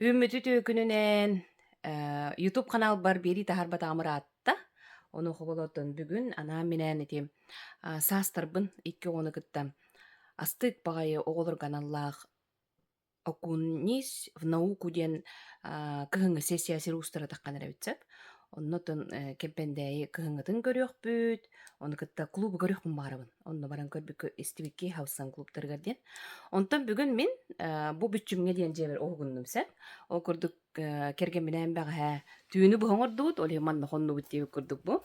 Үмүтү күнүнен YouTube канал бар бери тахарбата амыраатта. Оны хоголотон бүгүн анаа менен ити саастарбын 2 кытта астык багайы оголор каналлаах окунис в науку диэн кыһыңы сессиясы устара таккан эребитсеп. Оннотон кемпендеи кыһыңытын көрүөхпүт, оны кытта клубу көрүөхпүн баарабын. Онно баран көрбүк истибикки хаусан клубтарга диэн. Онтон бүгүн мин бу бүччүмге диэн жебер огундум сеп. Ол курдук керген менен бага түүнү буһоңордубут, ол манна хоннубут диэбик курдук бу.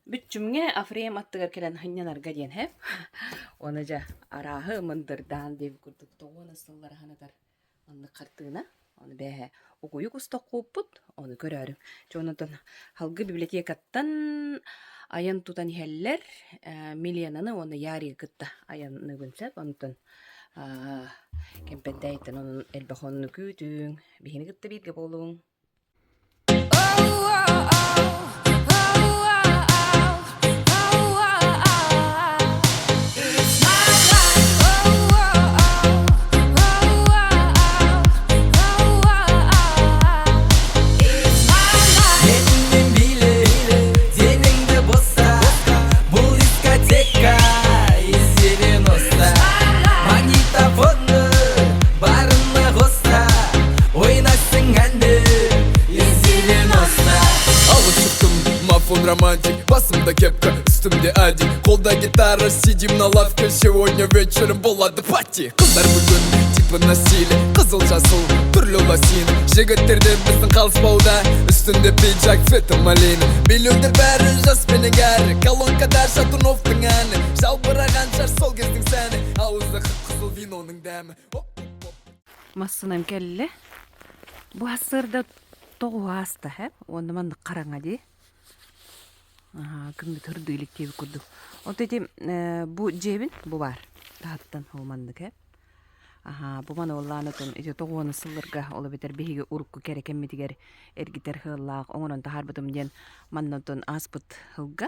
Бүччүмге афрем аттыгар келен хыннянарга диэн хеп. Оны жа арааһы мындырдаан диэбик курдук. Тоҕуона сыллара ханатар онны картыына. Оны бэһэ угуйук устоккууппут, оны көрөөрүм. Чонотон халгы библиотекаттан аян тутан иһэллэр миллионаны оны яарыга кытта аянныбын сеп. Онтон кемпендейтен онун элбахонну күүтүүң, бихини кытта биирге болуң. Романтик, басымда кепка, үстімде ади. Қолда гитара, сидим на лавке. Сегодня вечером болады пати. Қыздар бүгін типа насилие, қызыл жасыл түрлі лосина. Жігіттерден біздің қалыспауда, үстінде пиджак, цвета малина. Билеудер бәрі жас пенен кәрі, колонкада Шатуновтың әні. Жалбыраған жар сол кездің сәні, ауызды қызыл виноның дәмі. Массынам келле. Бу асырда тоғу аста хеп, онды манды қараңа дей. Кымды төрдүйлік кебі күрдік. От еті бұ жебін бұ бар. Тағаттан олмандық хеп. Бұ маны олланытын еті тоғуаны сылырға олы бетер бейге ұрыққы кәрі кәмметігер әргітер хыллақ оңырын тахарбытым ден маннатын аспыт хылға.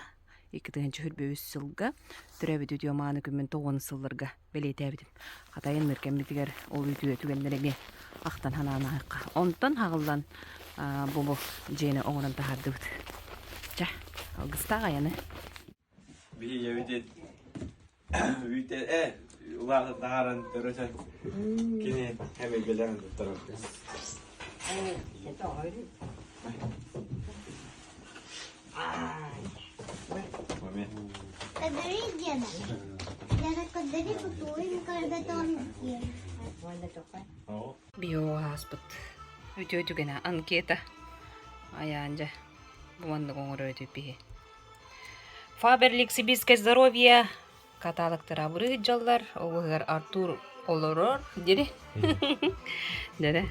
Екітігін чүхірбе өз сылға. Түрәбі түтіо маны күммен тоғуаны сылырға белейті әбітім. Қатайын мүр кәмметігер ол үтіо түгендерге ақтан хананы аққа. Онтан хағылдан бұ жені оңырын тахарды бұд. Ча, алгыстаға яны. Бейе үйтет, улағы тағарын түрісін. Кені әмі белерін тұттырып. Кадри деда. Деда кадри кутуем, когда там Биоаспыт. Үтө-үтүгена анкета. Аянжа. Буманды коңыр өтүппи. Фаберлик сибирское здоровье. Каталыктар абыры жаллар. Оғығыр Артур олорор. Дери? Дери?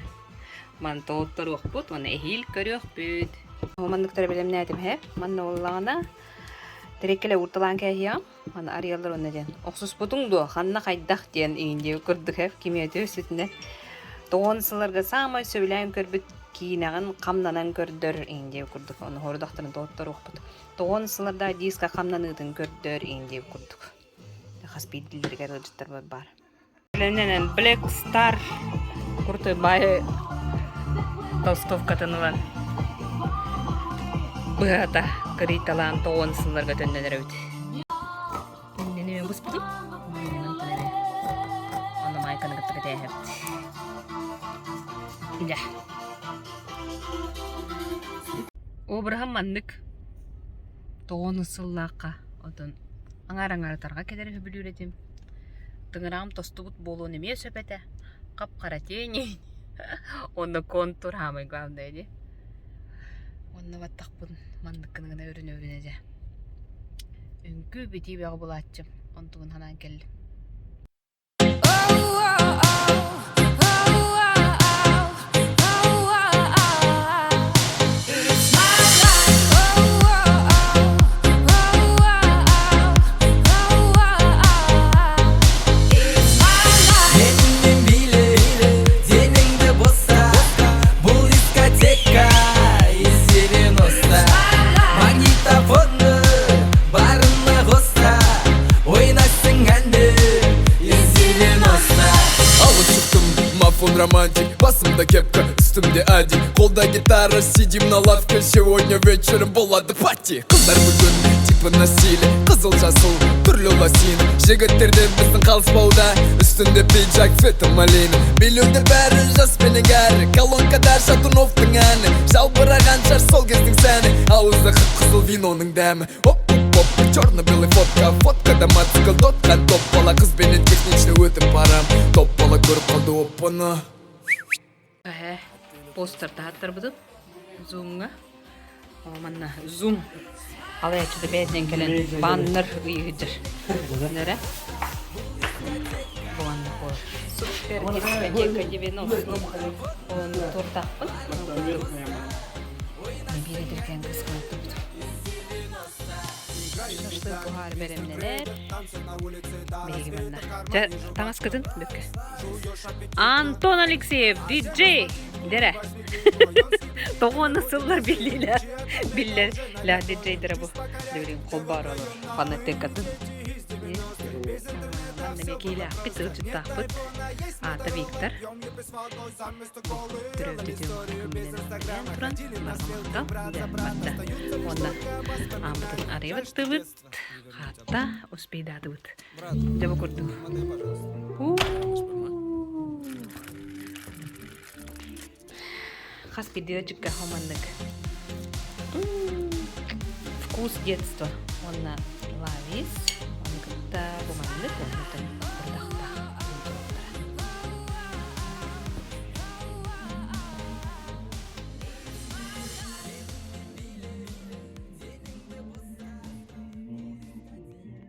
Ман тоғыттар оқпыт. Маны эхил көрі оқпыт. Мандықтар білемне әтім хеп. Манны олағына. Терекеле урталан кәйіям. Маны ариялар оны ден. Оқсус бұтыңду. Ханна қайдақ ден үйінде көрдік хеп. Кеме өті өсітіне. Тоғынсыларға самай сөйләйім көрбіт. Кинаган камнанан көрдөр инде курдук. Оны хордактарын тоттор окпут. Тоғынсыларда диска камнанытын көрдөр инде курдук. Хаспидилерге рыжыттар бар. Лененен Black Star курты бай толстовка тынылан. Быата криталан тоғынсыларга төннелер өт. Нене буспуду? Оны майканы кыттыгы тәйхепт. Иде. Обрахам мандык тоғыны сыллаққа отын аңар-аңартарға кедері хөбіл үйретім. Тыңырағым тостубут болу неме сөпеті. Қап-қара тейін. Оны контур хамай главный еді. Оны баттақ бұн мандык кынығына өрін-өрін еді. Үнкі беті бәғі бұл атчым. Онтығын ханан келді. Алып шықтым Карманда кепка, üstümde Adi, колда гитара, сидим на лавке. Сегодня вечером болады пати. Қыздар бүгін типа на стиле, қызыл жасыл түрлі лосин. Жігіттерде біздің қалыспауда, үстінде пиджак цвета малина. Билеуде бәрі жас пені кәрі, колонкада Шатуновтың әні. Жалбыраған шаш сол кездің сәні, ауызда қып-қызыл виноның дәмі. Оп-оп-оп, черно-белый фотка, фоткада мотоцикл тотқан топ бала. Қызбенен технично өтіп барам, топ бала көріп қалды оппаны. Постер тағаттар бұдып зумға манна зум алаячыды бәдінен келен баннер үйгідір нәрі бұғанна қой супер дискотека 90 оны тортақпын бередірген қысқанты бұдып шашлы бұғар беремнелер бейгі манна таңас кыдын бүккі Антон Алексеев, диджей Дере Тоғаны сыллар биллилер Биллер ла диджейдері бұл Дөрен қолбар олар Фанатекатын Манна мекейлі ақпет ұлжытты ақпет Аты Виктор Түрөвді дем Күмінен тұран Бармақта Онда Амытын ареватты бұд Қатта Успейдады бұд Дебі көрді Хаспи девочка хоманнык. Вкус детства. Он на лавис. Он как-то гуманнык. Он это продахта.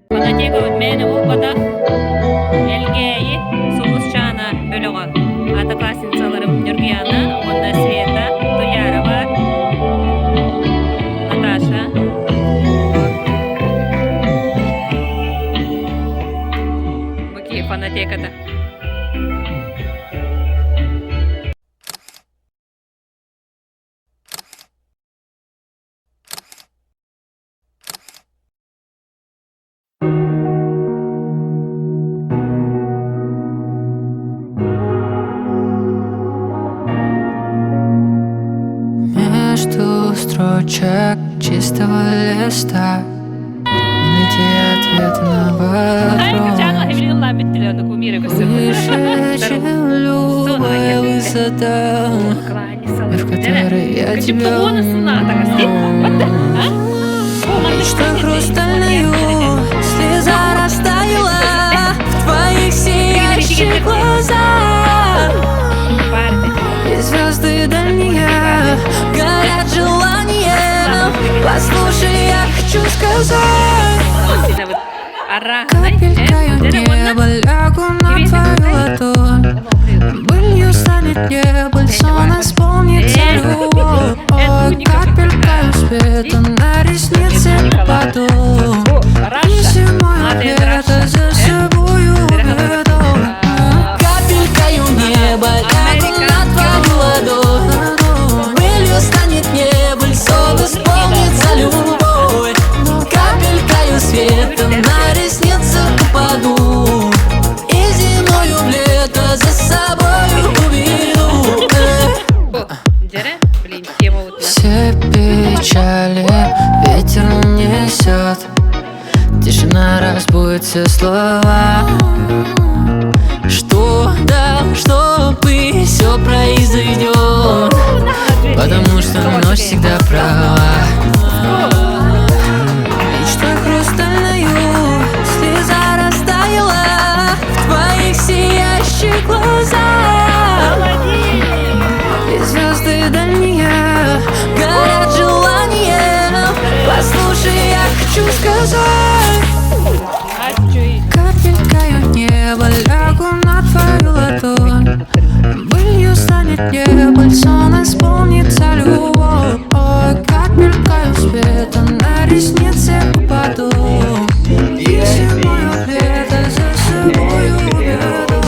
Фанатика от мене опада. Элгеи. Сулусчана бөлігі. Одноклассницаларым Нюргияна. Онда Света. Туярова. Наташа. Баки фанатекада. Между строчек чистого листа найти ответ на вопрос выше, чем любая высота, в которой я тебя что хрустальную слеза растаяла в твоих сияющих глазах. И звезды дальние горят желанием. Послушай, я хочу сказать. Капелькою неба лягу на твою ладонь. Былью станет небо, сон исполнится любовь. Капелькою света на реснице попаду. И зимой лето за собою веду. Капелькою неба лягу на твою ладонь. Былью станет небо, сон исполнится любовь. Капелькою света на реснице попаду. И зимою в лето за собой уведу. Все печали ветер несет, тишина разбудит все слова. Что да, чтобы все произойдет, потому что ночь всегда права. Мечтой хрустальную слеза растаяла в твоих сияющих глазах. И звезды дальние горят желанием. Послушай, я хочу сказать. Капелькою неба лягу на твою ладонь. Былью станет небо, сон исполнится любовь. Капелькою света на реснице попаду. И зимою в лето за собою уведу.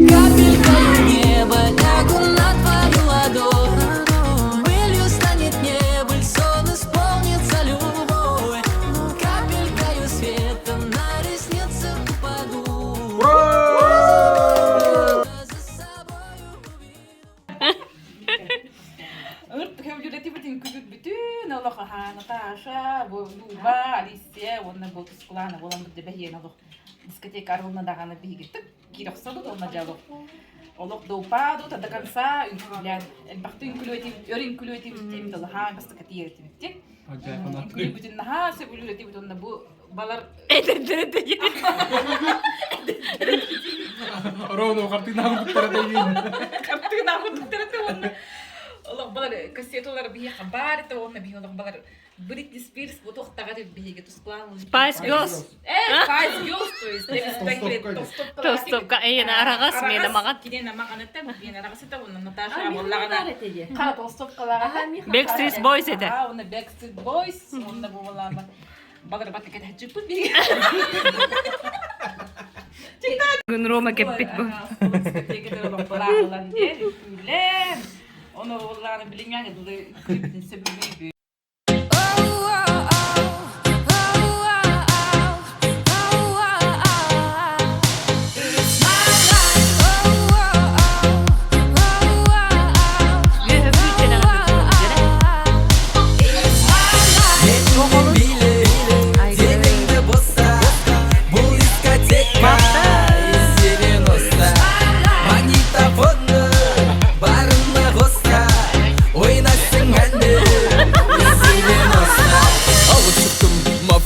Капелькою неба лягу на твою ладонь. Былью станет небо, сон исполнится любовь. Капелькою света на реснице попаду. Ырт хөвлүрәти бүтин күгүт бүтүн олох аха Наташа, Люба, Алисия, онна болтус кулана болам бит бәһиен олох дискотека арылна даганы бигиттик. Кирохсаду онна жабо. Олох допаду та до конца үгүләр. Элбахты күлөти, өрин күлөти бүтин дала ха гастыка тиерти биттик. Күлөти бүтин наха сөбүлүрәти бүтүн онна бу балар Ровно картина картина картина онна. Олох балар кассеталар бие хабар та онна бие олох балар Бритни Спирс вот тохтага деп биеге тусклан. Spice Girls. Spice Girls то есть Тостопка эйен арагас мені маған. Киден маған этте мен арагас этте онна Наташа боллагана. Ка тостопкалага. Backstreet Boys еді. Онна Backstreet Boys онна боллагана. Балар батыка таҗып биеге. Күн Рома кеппит бұл. Onu oğullarını bilin yani klibin sebebi.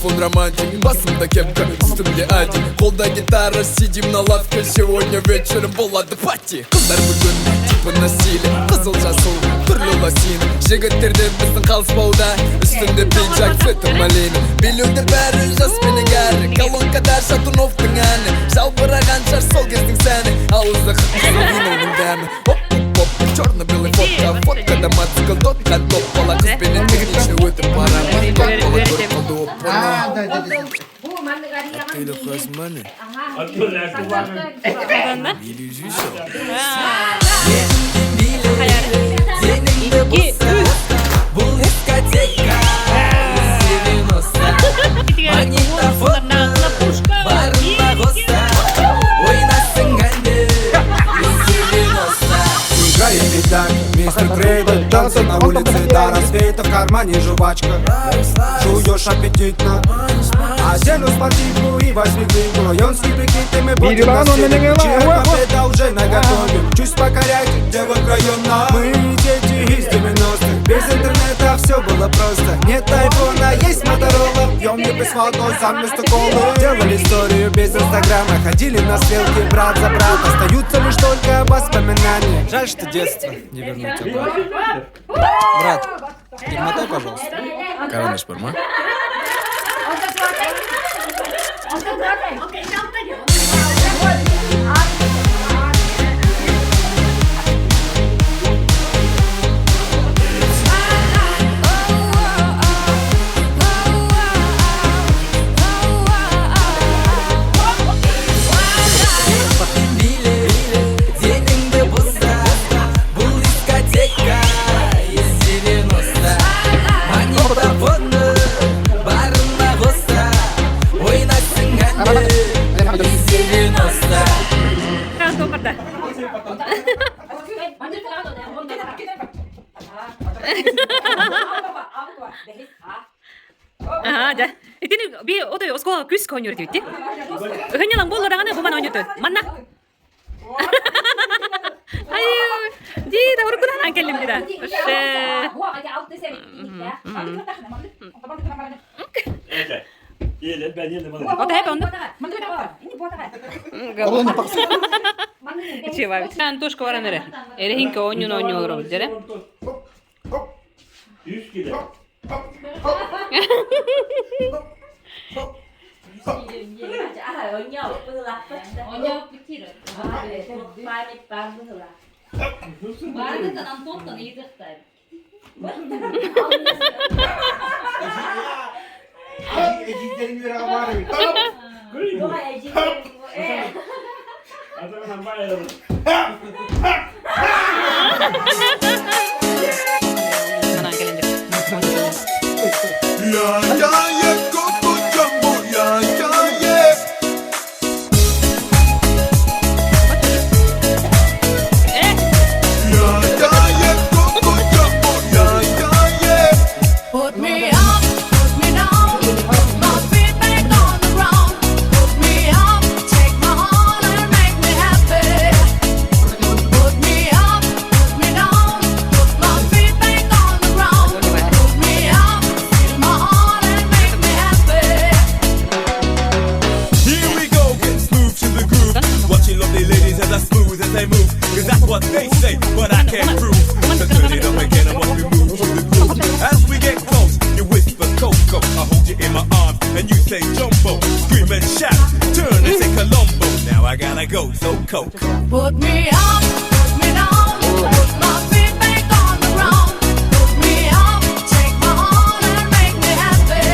Он романтик, басымда кепка, үстімде один. Қолда гитара, сидим на лавке. Сегодня вечером болады пати. Қыздар бүгін типа насилие, қызыл жасыл, түрлі лосин. Жігіттерде біздің қалыспауда, үстімде пиджак, цветі малина. Билеуді бәрі жас менің әрі, колонкада Шатуновтың әні. Жалбыраған жар сол кездің сәні, ауызда қырқызыл виноның дәмі. Оп-оп-оп, черно-белый фотка, фоткада мотоцикл, дотқа топ. Бала қыз бенен тегінше өтіп барамын. Топ бала көріп қалды оп-оп. Ты the first money. Били жүші. Деніңді болса, бұл дискотека. Магнитофонны барында қоса, ойнасың әнді. Играет беда, мистер Крейден. Танцы на улице до рассвета, в кармане жвачка. Жуешь аппетитно, а зелю спортивную и восьмиклинку. Районский прикид, и мы будем на сцене. Чья победа уже наготове. Чуть покоряйте девок района. Мы дети из 90-х, без интернета все было просто. Нет айфона, есть Моторола. Пьем не без водой, сам вместо колы. Делали историю без инстаграма, ходили на стрелки брат за брат. Остаются лишь только воспоминания. Жаль, что детство не вернуть обратно. Брат, перемотай, пожалуйста. Караны шпарма. 자, 이때는 비 어디 어스코 küs konyor diyor. Hınyalan bollarağına bu bana oynuyor. Manna. Ayo, di da urukudan ankelim di da. O da hep onda. Чего? Sen tuşku var nere? Erehinke oynuyor olur dere. 100 kilo. can't prove. So turn it up again and watch me move to the groove. As we get close, you whisper Coco. I hold you in my arms and you say Jumbo. Scream and shout, turn and say Colombo. Now I gotta go, so Coco. Put me up, put me down, put my feet back on the ground. Put me up, take my heart and make me happy.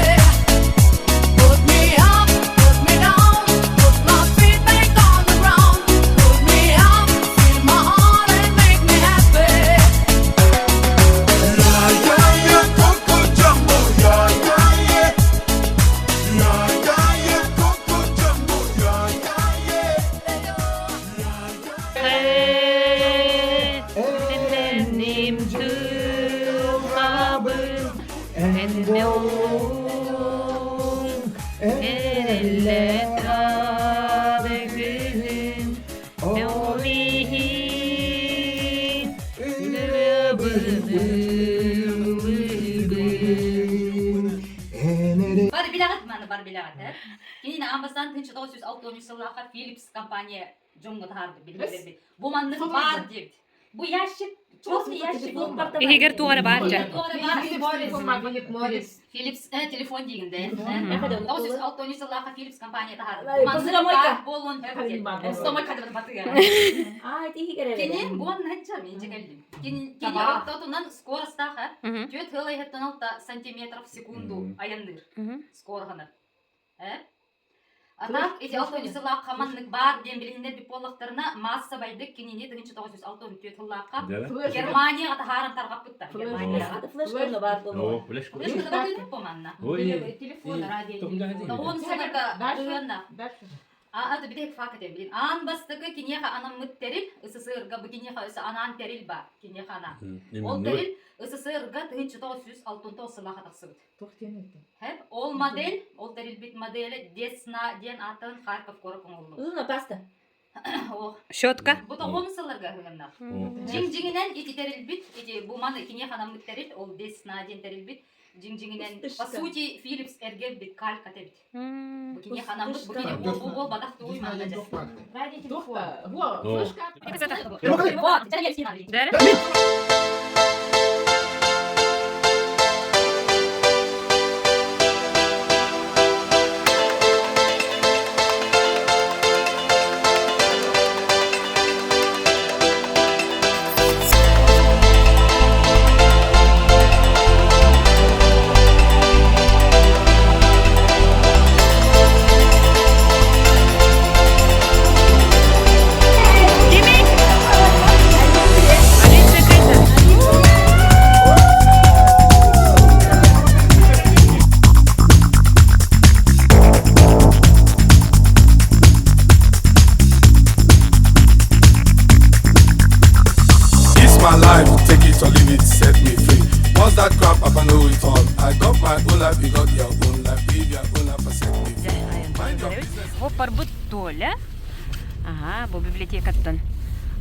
Put me up, put me down, put my feet back on the ground. Put me up, feel my heart and make me happy. Yeah, yeah, yeah, Coco Jumbo. Yeah, yeah, yeah. Yeah, yeah, yeah, Coco Jumbo. Yeah, yeah, yeah. Benim tılhabım enneum elle tabelim eolihin Бар bilagat mani бар bilagat. Kini ambastan 1960 yıllarda Philips kampanya jomgot hardı bilmedi. Bu manlık var diye. Bu yaşık çok yaşık. Eğer tuğara barca. Philips telefon diginde. 1960 yıllarda Philips kampanya hardı. Bu manlık var bolun hep. Stoma kadar batı ya. Kini bu anlatacağım ince geldim. Kini ortadan skor staha. Kötü hılay hettan alta santimetrов в секунду ayandır. Skor hanır. Атак, эти алтонисылақ қаманлық бар дем білгендер биполықтарына масса байдық кенене 1964 жыллаққа Германия аты харам тарғап бұтты. Флешканы бар бұл. Флешканы бар дейдік бұл манна. Телефон, радио. Оны сәлігі дүйенна. Аты бідек факт білін. Ан бастығы кенеға анам мүттеріл, СССР-ға бұл кенеға өсі анан теріл ба, кенеға ана. Ол теріл СССР-ға 1969 жыллаққа тақсы бұд. Hep ol model, ol teril bit modeli Desna den атын Харьков корпун oldu. Uzun pasta. Щетка. Bu da 10 yıllarga hıgınlar. Jing-jinginen iti teril bit, iti bu manı kine hanamlık teril, ol Desna den teril bit. Jing-jinginen, по сути, Philips erge bit kalk bit. Bu kine hanamlık, bu kine bol badak tuğuy manıca. Radyo telefon. Вот, это я снимаю. My life, take it or leave it, set me free. What's that crap? I know it all. I got my own life, you got your own life. Live your own life, set me free. Mind your business. Хоппар бұт толы. Ага, бұл библиотекаттан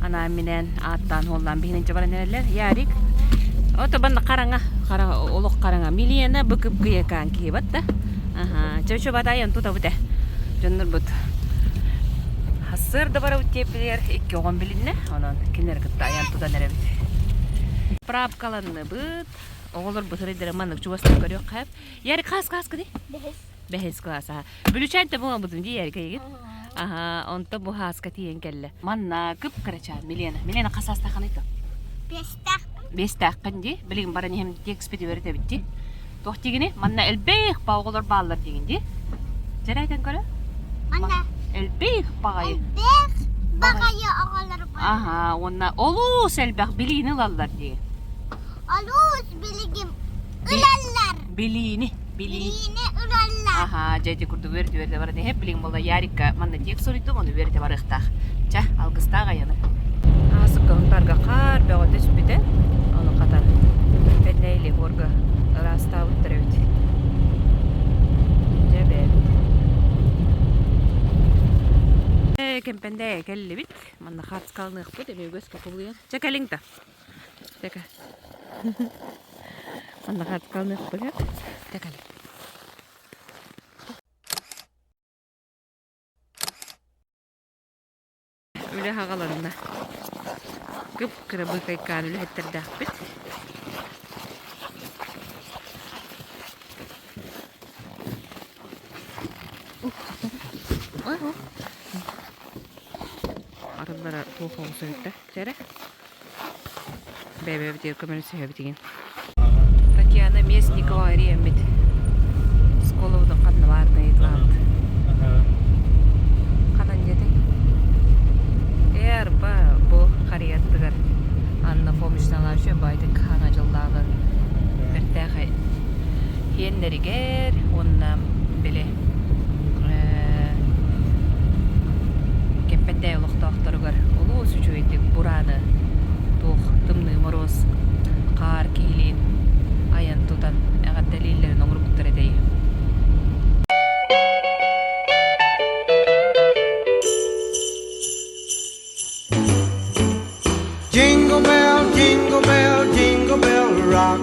ана менен аттан олдан бейненче бара нерелер. Ярик. Ото банда қараңа, олық қараңа. Милиена бүкіп күйекан кейбат да. Ага, чөчө батайын тута бұте. Жоннор бұт. Сырды бара үттепілер, 2-10 білінне, онын кенер күтті аян тута неребіт. Прапкаланны бұт, оғылыр бұтыр едері манық жуастын көрек қайып. Ярик қас кыды? Бәхес класс, аға. Бүлічәнті бұға бұдын дей Ярик егет. Аға, онты бұ хаска тиен келі. Манна күп қырача, Милена. Милена қас астақын айты? 5 тақын де, білігін бара нехем текспеті өріте бітті. Тоқ дегіне, манна әлбейх ба оғылыр балылар деген де. Жер айтын көрі? Anne. Elbih bağayı. Elbih bağayı ağaları var. Aha, ona olus elbih biliğini alallar diye. Alus bilgim. Üleller. Biliğini. Biliğini üleller. Aha, jadi kurdu verdi var diye hep biliğim oldu yarika manna tek soruydu onu verdi var ıhtaq. Çah, algıstağa yanı. Asık kağıtlarga qar beğe düşbüde. Onu qatar. Pedneyle horga rasta uttırıvdı. Cebel. Kempende kelli bit. Manna xarts kalnıq bu demek göz kapılıyor. Çekeling da. Çeke. Manna xarts kalnıq bu ya. Çekeling. Öyle havalarında. Kıpkırı bıkaykan ülhettirdik. Arılara tuğuk olsa bitti. Tere. Bebe bitiyor kömürü seviyor bitigin. Татьяна Местникова Ремит. Сколовда қанны барды етланды. Қанан деді? Бұл қарияттығыр. Анна помощнала үшін байды қана жылдағы біртәқі енлерігер, оннан біле кеппендей ұлықтақтырығыр. Олы осы жөйдік бұраны, тоқ, дымны мороз, қар кейлін, аян тұтан әғат дәлелерін оңыр бұттыр едей. Jingle bell, jingle bell, jingle bell rock.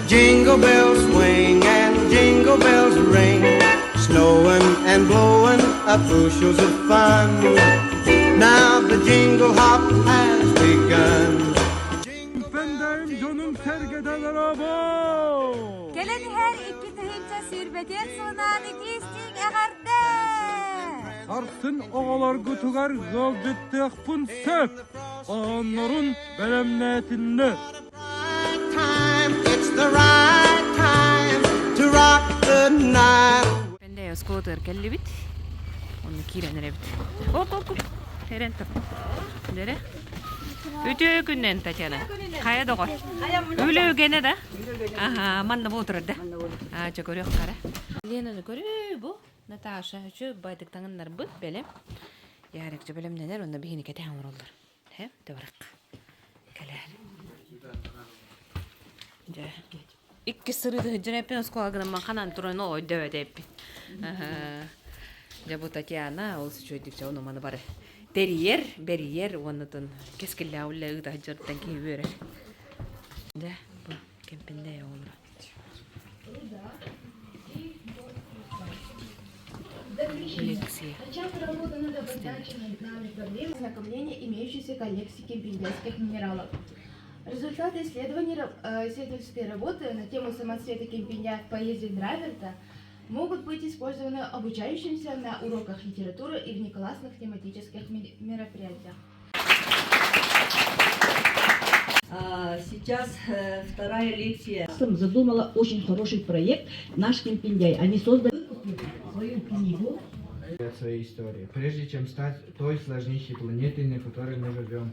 Jingle bells swing and jingle bells ring. Snowing and blowing up bushels of fun. Now the jingle hop has begun. Efendim canım sergeden araba. Gelin her iki tühünce sürbeten sunan ikistik eğerde. Arsın ağalar götüger gavcettik pun söp. Ağanların belemnetinle. It's the right time to rock the night. Ben de skoter kelli bit. Onu kirenere bit. Hop. Heren tap. Dere. Öte günden Tatyana. Kaya da koy. Öyle gene de. Aha, manda bu oturdu. Ha, çok görüyor kara. Lena'nı görüyor bu. Natasha şu baydık tanınlar bu böyle. Yarıkça bölüm neler onda bir hini kete hamur olur. He, de bırak. Geler. İki sırrı da hıcın hepin skoğagının makanan turunu oydu öde hepin. Ja bu Tatyana olsa çöydükçe onu manı bari. Beriyer onutun keskille avlı da hıcırdan ki böyle. De bu kempinde ya olur. Лекция. Начав работу над обозначенной нами проблемой ознакомления имеющейся коллекции кемпингских минералов. Результаты исследовательской работы на тему самоцвета кемпиня в поезде Драйверта могут быть использованы обучающимся на уроках литературы и внеклассных тематических мероприятиях. Сейчас вторая лекция. Задумала очень хороший проект «Наш Кемпиндяй». Они создали свою книгу. Своей истории. Прежде чем стать той сложнейшей планетой, на которой мы живем,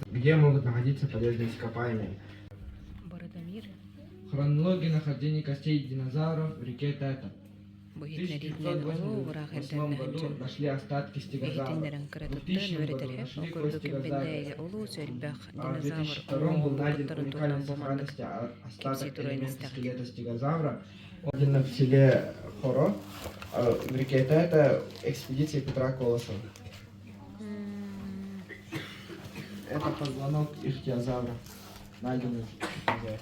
где могут находиться полезные ископаемые. Хронология нахождения костей динозавров в реке Тета. В 1988 году нашли остатки стегозавров. В 2000 году нашли кости газавра. В 2002 был найден уникальной сохранности остаток элементов скелета стегозавра. В селе Хоро в реке Тета экспедиции Петра Колосова. Это позвонок ихтиозавра, найденный в музее.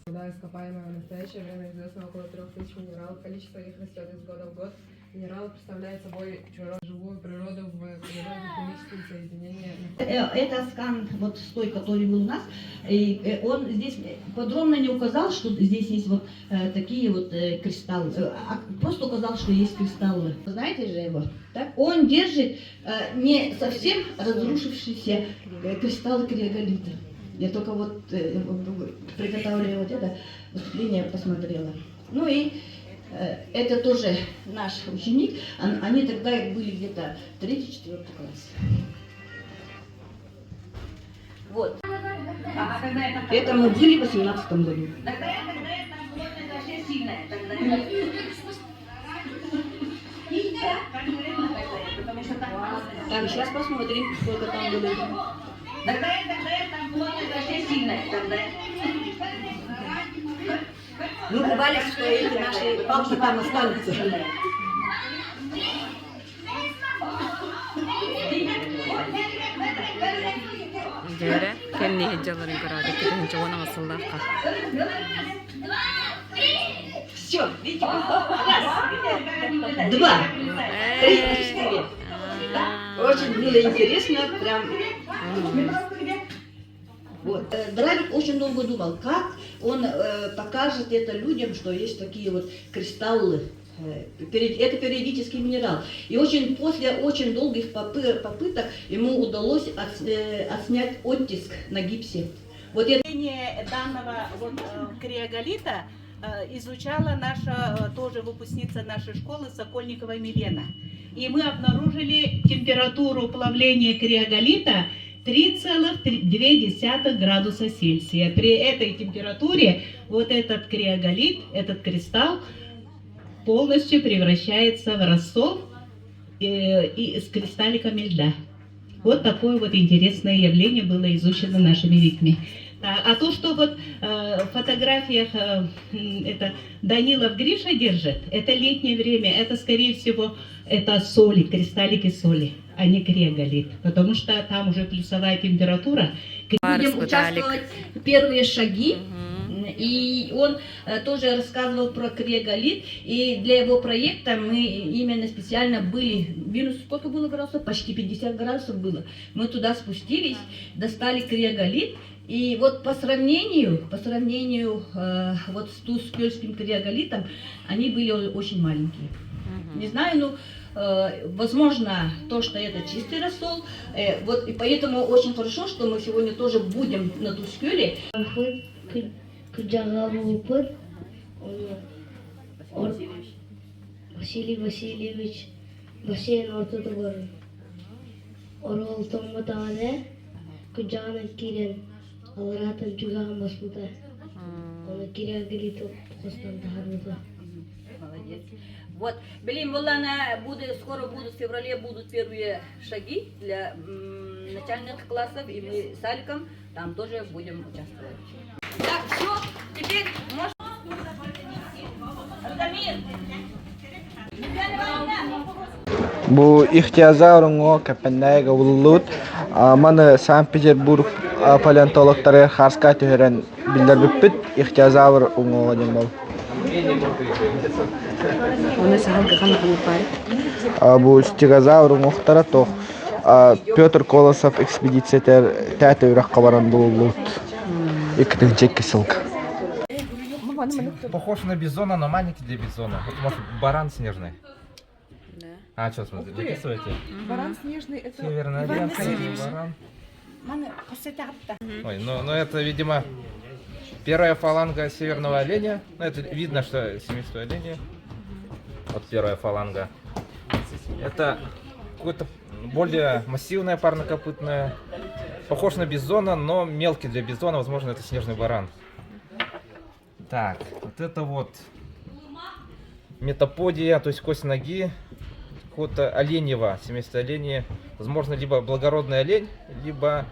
Да, ископаемые в настоящее время известно около 3000 минералов. Количество их растет из года в год. Минерал представляет собой живую природу в природно-химические соединения. Это скан, вот той, который был у нас, и он здесь подробно не указал, что здесь есть вот такие вот кристаллы, а просто указал, что есть кристаллы. Знаете же его? Так? Он держит не совсем разрушившиеся кристаллы криоголита. Я только вот приготовляя вот это выступление посмотрела. Ну и это тоже наш ученик. Они тогда были где-то 3-4 класс. Вот. Это мы были в 18 году. Так, сейчас посмотрим, сколько там было. Тогда там плотность вообще сильная. Мы боялись, что эти наши палки там останутся. Дәре, кәнне хеджаларын көрәді, кетінші оны асыллаққа. Все, видите? Раз, два, три, четыре. Очень было интересно, прям. Вот. Драйвер очень долго думал, как он покажет это людям, что есть такие вот кристаллы. Это периодический минерал. И после очень долгих попыток ему удалось отснять оттиск на гипсе. Вот это данного криоголита изучала наша тоже выпускница нашей школы Сокольникова Милена. И мы обнаружили температуру плавления криоголита 3,2 градуса Цельсия. При этой температуре вот этот криоголит, этот кристалл, полностью превращается в рассол и с кристалликами льда. Вот такое вот интересное явление было изучено нашими детьми. А то, что вот в фотографиях это Данилов Гриша держит, это летнее время, это скорее всего это соли, кристаллики соли, а не криоголит, потому что там уже плюсовая температура. Будем участвовать в первые шаги. И он тоже рассказывал про криоголит, и для его проекта мы именно специально были, минус сколько было градусов? Почти 50 градусов было. Мы туда спустились, достали криоголит, и вот по сравнению вот с Тускёльским криоголитом, они были очень маленькие. Не знаю, возможно, то, что это чистый рассол, вот, и поэтому очень хорошо, что мы сегодня тоже будем на Тускёле. Василий Васильевич бассейн ортада бар. Орол томатане куджана кирен алрата джуган басмута. Она кирен галито хостан тахармута. Молодец. Вот, блин, скоро будут, в феврале будут первые шаги для начальных классов, и мы с Аликом там тоже будем участвовать. Так, все, теперь можно... Bu ihtiyazarın kapendayga ulut. Mana Sankt-Peterburg paleontologları Харска tören bildirbit ihtiyazar uŋo jemol. Onu sahalga qanaqa Bu ihtiyazar uŋoqtara toq Петр Колосов экспедициятер тәте үрәккә баран булут. Икенче ссылка. Похож на бизона, но маленький для бизона. Вот может баран снежный. Да. А что, смотри, записывайте. Баран снежный, это Северная Альянса, баран. Ой, ну это, видимо, первая фаланга северного оленя. Ну, это видно, что семейство оленя. Вот первая фаланга. Это какое-то более массивная парнокопытная. Похож на бизона, но мелкий для бизона. Возможно, это снежный баран. Так, вот это вот метаподия, то есть кость ноги какого-то оленьего, семейства оленей. Возможно, либо благородный олень, либо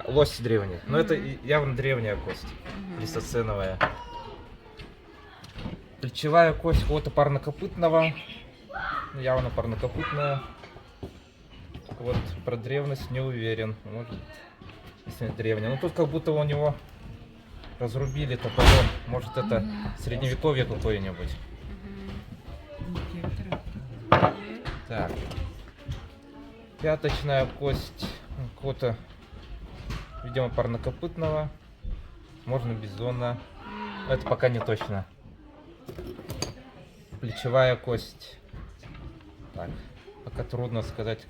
лось древний. Но это явно древняя кость, плейстоценовая. Плечевая кость какого-то парнокопытного, явно парнокопытная. Вот про древность не уверен, может, если древняя. Но тут как будто у него разрубили топором. Может, это средневековье какое-нибудь. Так. Пяточная кость какого-то, видимо, парнокопытного. Можно бизона. Но это пока не точно. Плечевая кость. Так. Пока трудно сказать,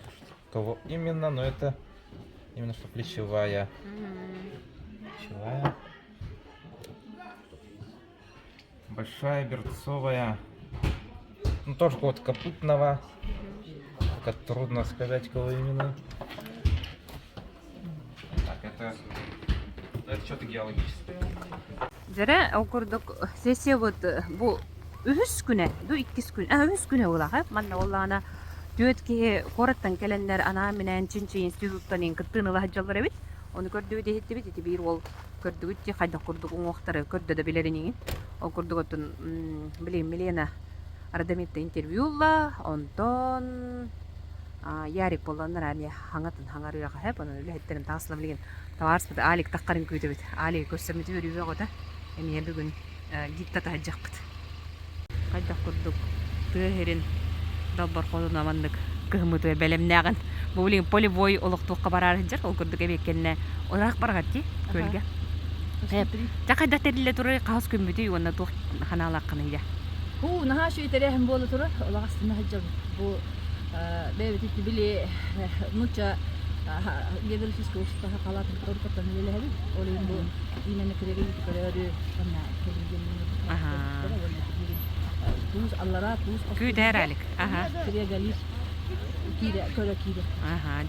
кого именно, но это именно что плечевая. Плечевая. Большая берцовая, ну тоже какого-то копытного, пока трудно сказать, кого именно. Так, это что-то геологическое. Жара окурдук сессия вот бу үһүс күнэ, иккис күнэ улаха. Манна оллана төтке кораттан келендер ана менен чинчи институттан кыттыныла хаҗалар бит. Onu gördüğü de hitti biti bir ol gördüğü de hayda kurduk oğukları gördü de bilerini o kurduk otun bileyim Milena aradamette interviewla ondan yarik olanlar hani hangatın hangarıya hep onu öyle ettirim tasla bilgin tavarsı da alik takkarın kuydu bit alik göstermedi veriyor o da yani bir gün gitti tahacak bit hayda kurduk tüherin dabbar koluna mandık кыһымыты белемнәгән. Бу билин полевой олуктукка барар жер, ол күрдүк эбеккенне орак баргатти көлгө. Такайда териле туры каас көмбүтү онна тук ханалакканы ия. Ху наха şu iterehen bolu туры, олагастына хаҗыр. Бу бебит били нуча гедрисис курста халат торкотан лелеһи. Олин бу инене кереге иттерәре ана келген. Туз аллара туз. Күтәрәлек. Керегалис. Кире көре кире.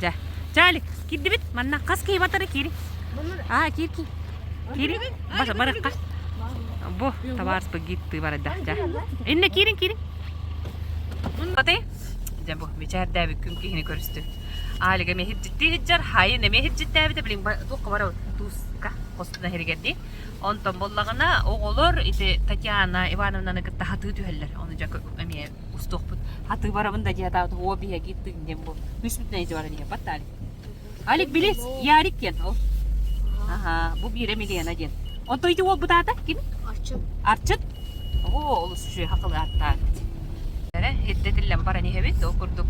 Ja. Jalik, kiddi bit manna kas ki batara kiri. Kiri. Kiri. Basa barakka. Bu tabars begitu barada. Ja. Inne kiri. Kote? Ja bu biçarda bir küm kihini görüstü. Aliga me hiccitti hiccar hayı ne me hiccitti de bilin tu kavara tuska hostuna hergetti. Ondan bollagana oğulur ite Tatyana Ivanovna'nı gıtta hatı tüheller. Onu jak emiye ustoqput. Hatı barabında jada o bihe gitti dem bu. Müsbit neyse var diye battali. Alik bilis yarik yen o. Bu bir emiliyen ajen. Onto iti o butata kim? Arçıt. Olus şu hakalı hatta. Hiddetilen barani hebit okurduk.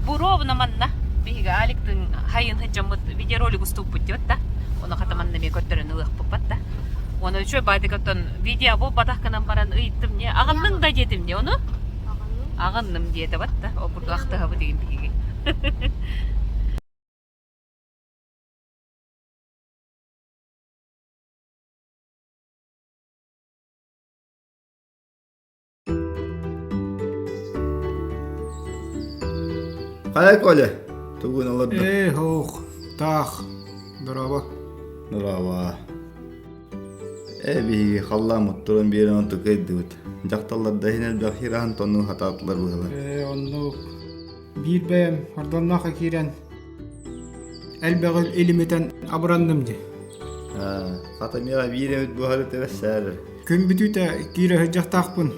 Bu rovna manna bihiga aliktin hayın hıcamut videoroli ustuput diyotta. Onu katamanna me götteren ıh pupatta. Onu şu badıgatın video bu badakkanan baran ıyıttım ne ağınның da jedim ne onu. Ağınным diye de batta. O burada akta habu degen bihiga. Қалай Коля? Тугун алады. Хоқ, тақ, дұрава. Дұрава. Биги қалламыт тұрын берін онты көйді өт. Жақталарда хенел бәхирахан тону хататлар бұғылар. Онны bir bəyəm, ordan naxa kirən әлбәғіл еліметтен абырандым де. Қата меға бейрем өт бұғары тәрәсәрі. Күн бүтіті кирі жақтақпын.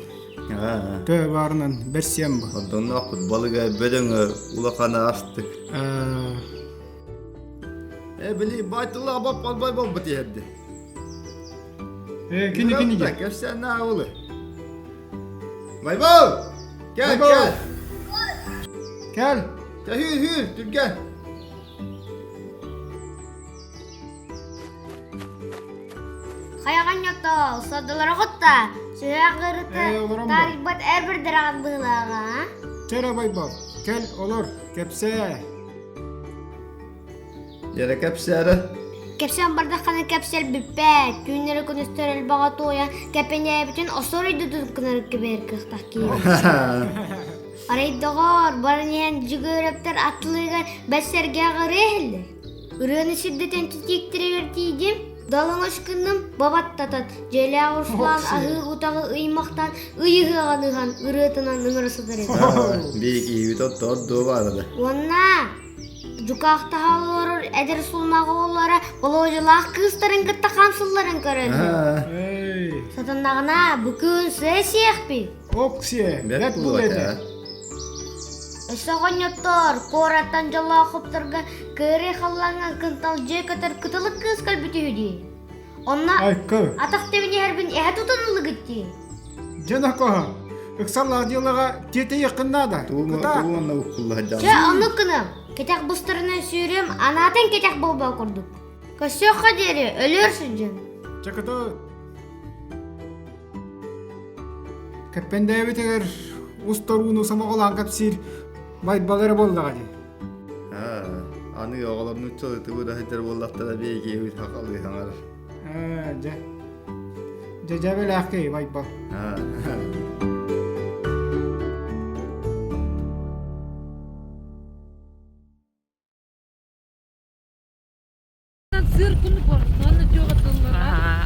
Тө барынан берсем бұл. Ondan akut balığa bölüngü ulakana astık. Bili baytıllığa bap batı heddi. Kini gel. Göster ne ağılı. Baybol! Gel. Gel. Hür dur gel. Kayakan yoktu, usadılara kutta. Süre kırıtı, taribat erbir diragat bığılağa. Çere baybol, gel olur, kepse. Yere kepse. Kepsen bardakkanı kepsel bippet. Günleri konuşturel bağa toya. Kepenye bütün osoruydu tutuklanır gibi erkektak ki. Arayı doğar, baraniyen cügörepter atlıygan besserge ağırıyla. Irığını şiddeten titiktirivertiydim. Dalın aşkınım babat tatat. Jela urslan ahı utağı ıymaqtan ıyıhığanıhan ırığıtınan ыңырысыдыр еді. Бейки үйtot doğru vardı. Onna Cukaqta halorur edir sulmağı olara Olojulaq kızların kıtta kamsılların körüldü. Satındağına bugün sesiyek bi. Oksiye, bet bu ete. Esoğun yottor, koratan jala xoptırga kere xallangan kıntal jekatar kıtılık kız kalbiti hüdi. Onna ataq temini herbin ehe tutanılı gitti. Jana koha, ıksallar diyorlara tete yakında da. Tuğunla okulla canım. Onu kınım. Ketek bustırına sürüm, anatan ketek bolba kurduk. Kösyok kaderi, ölürsün can. Çakıtı. Kepende evet eğer ustarunu sama olan kapsir baybaları bolda gadi. Anı oğlanın uçalı tıvı da hıdır bollakta da beyki evit hakalı yanar. Cecebe lahke baybal.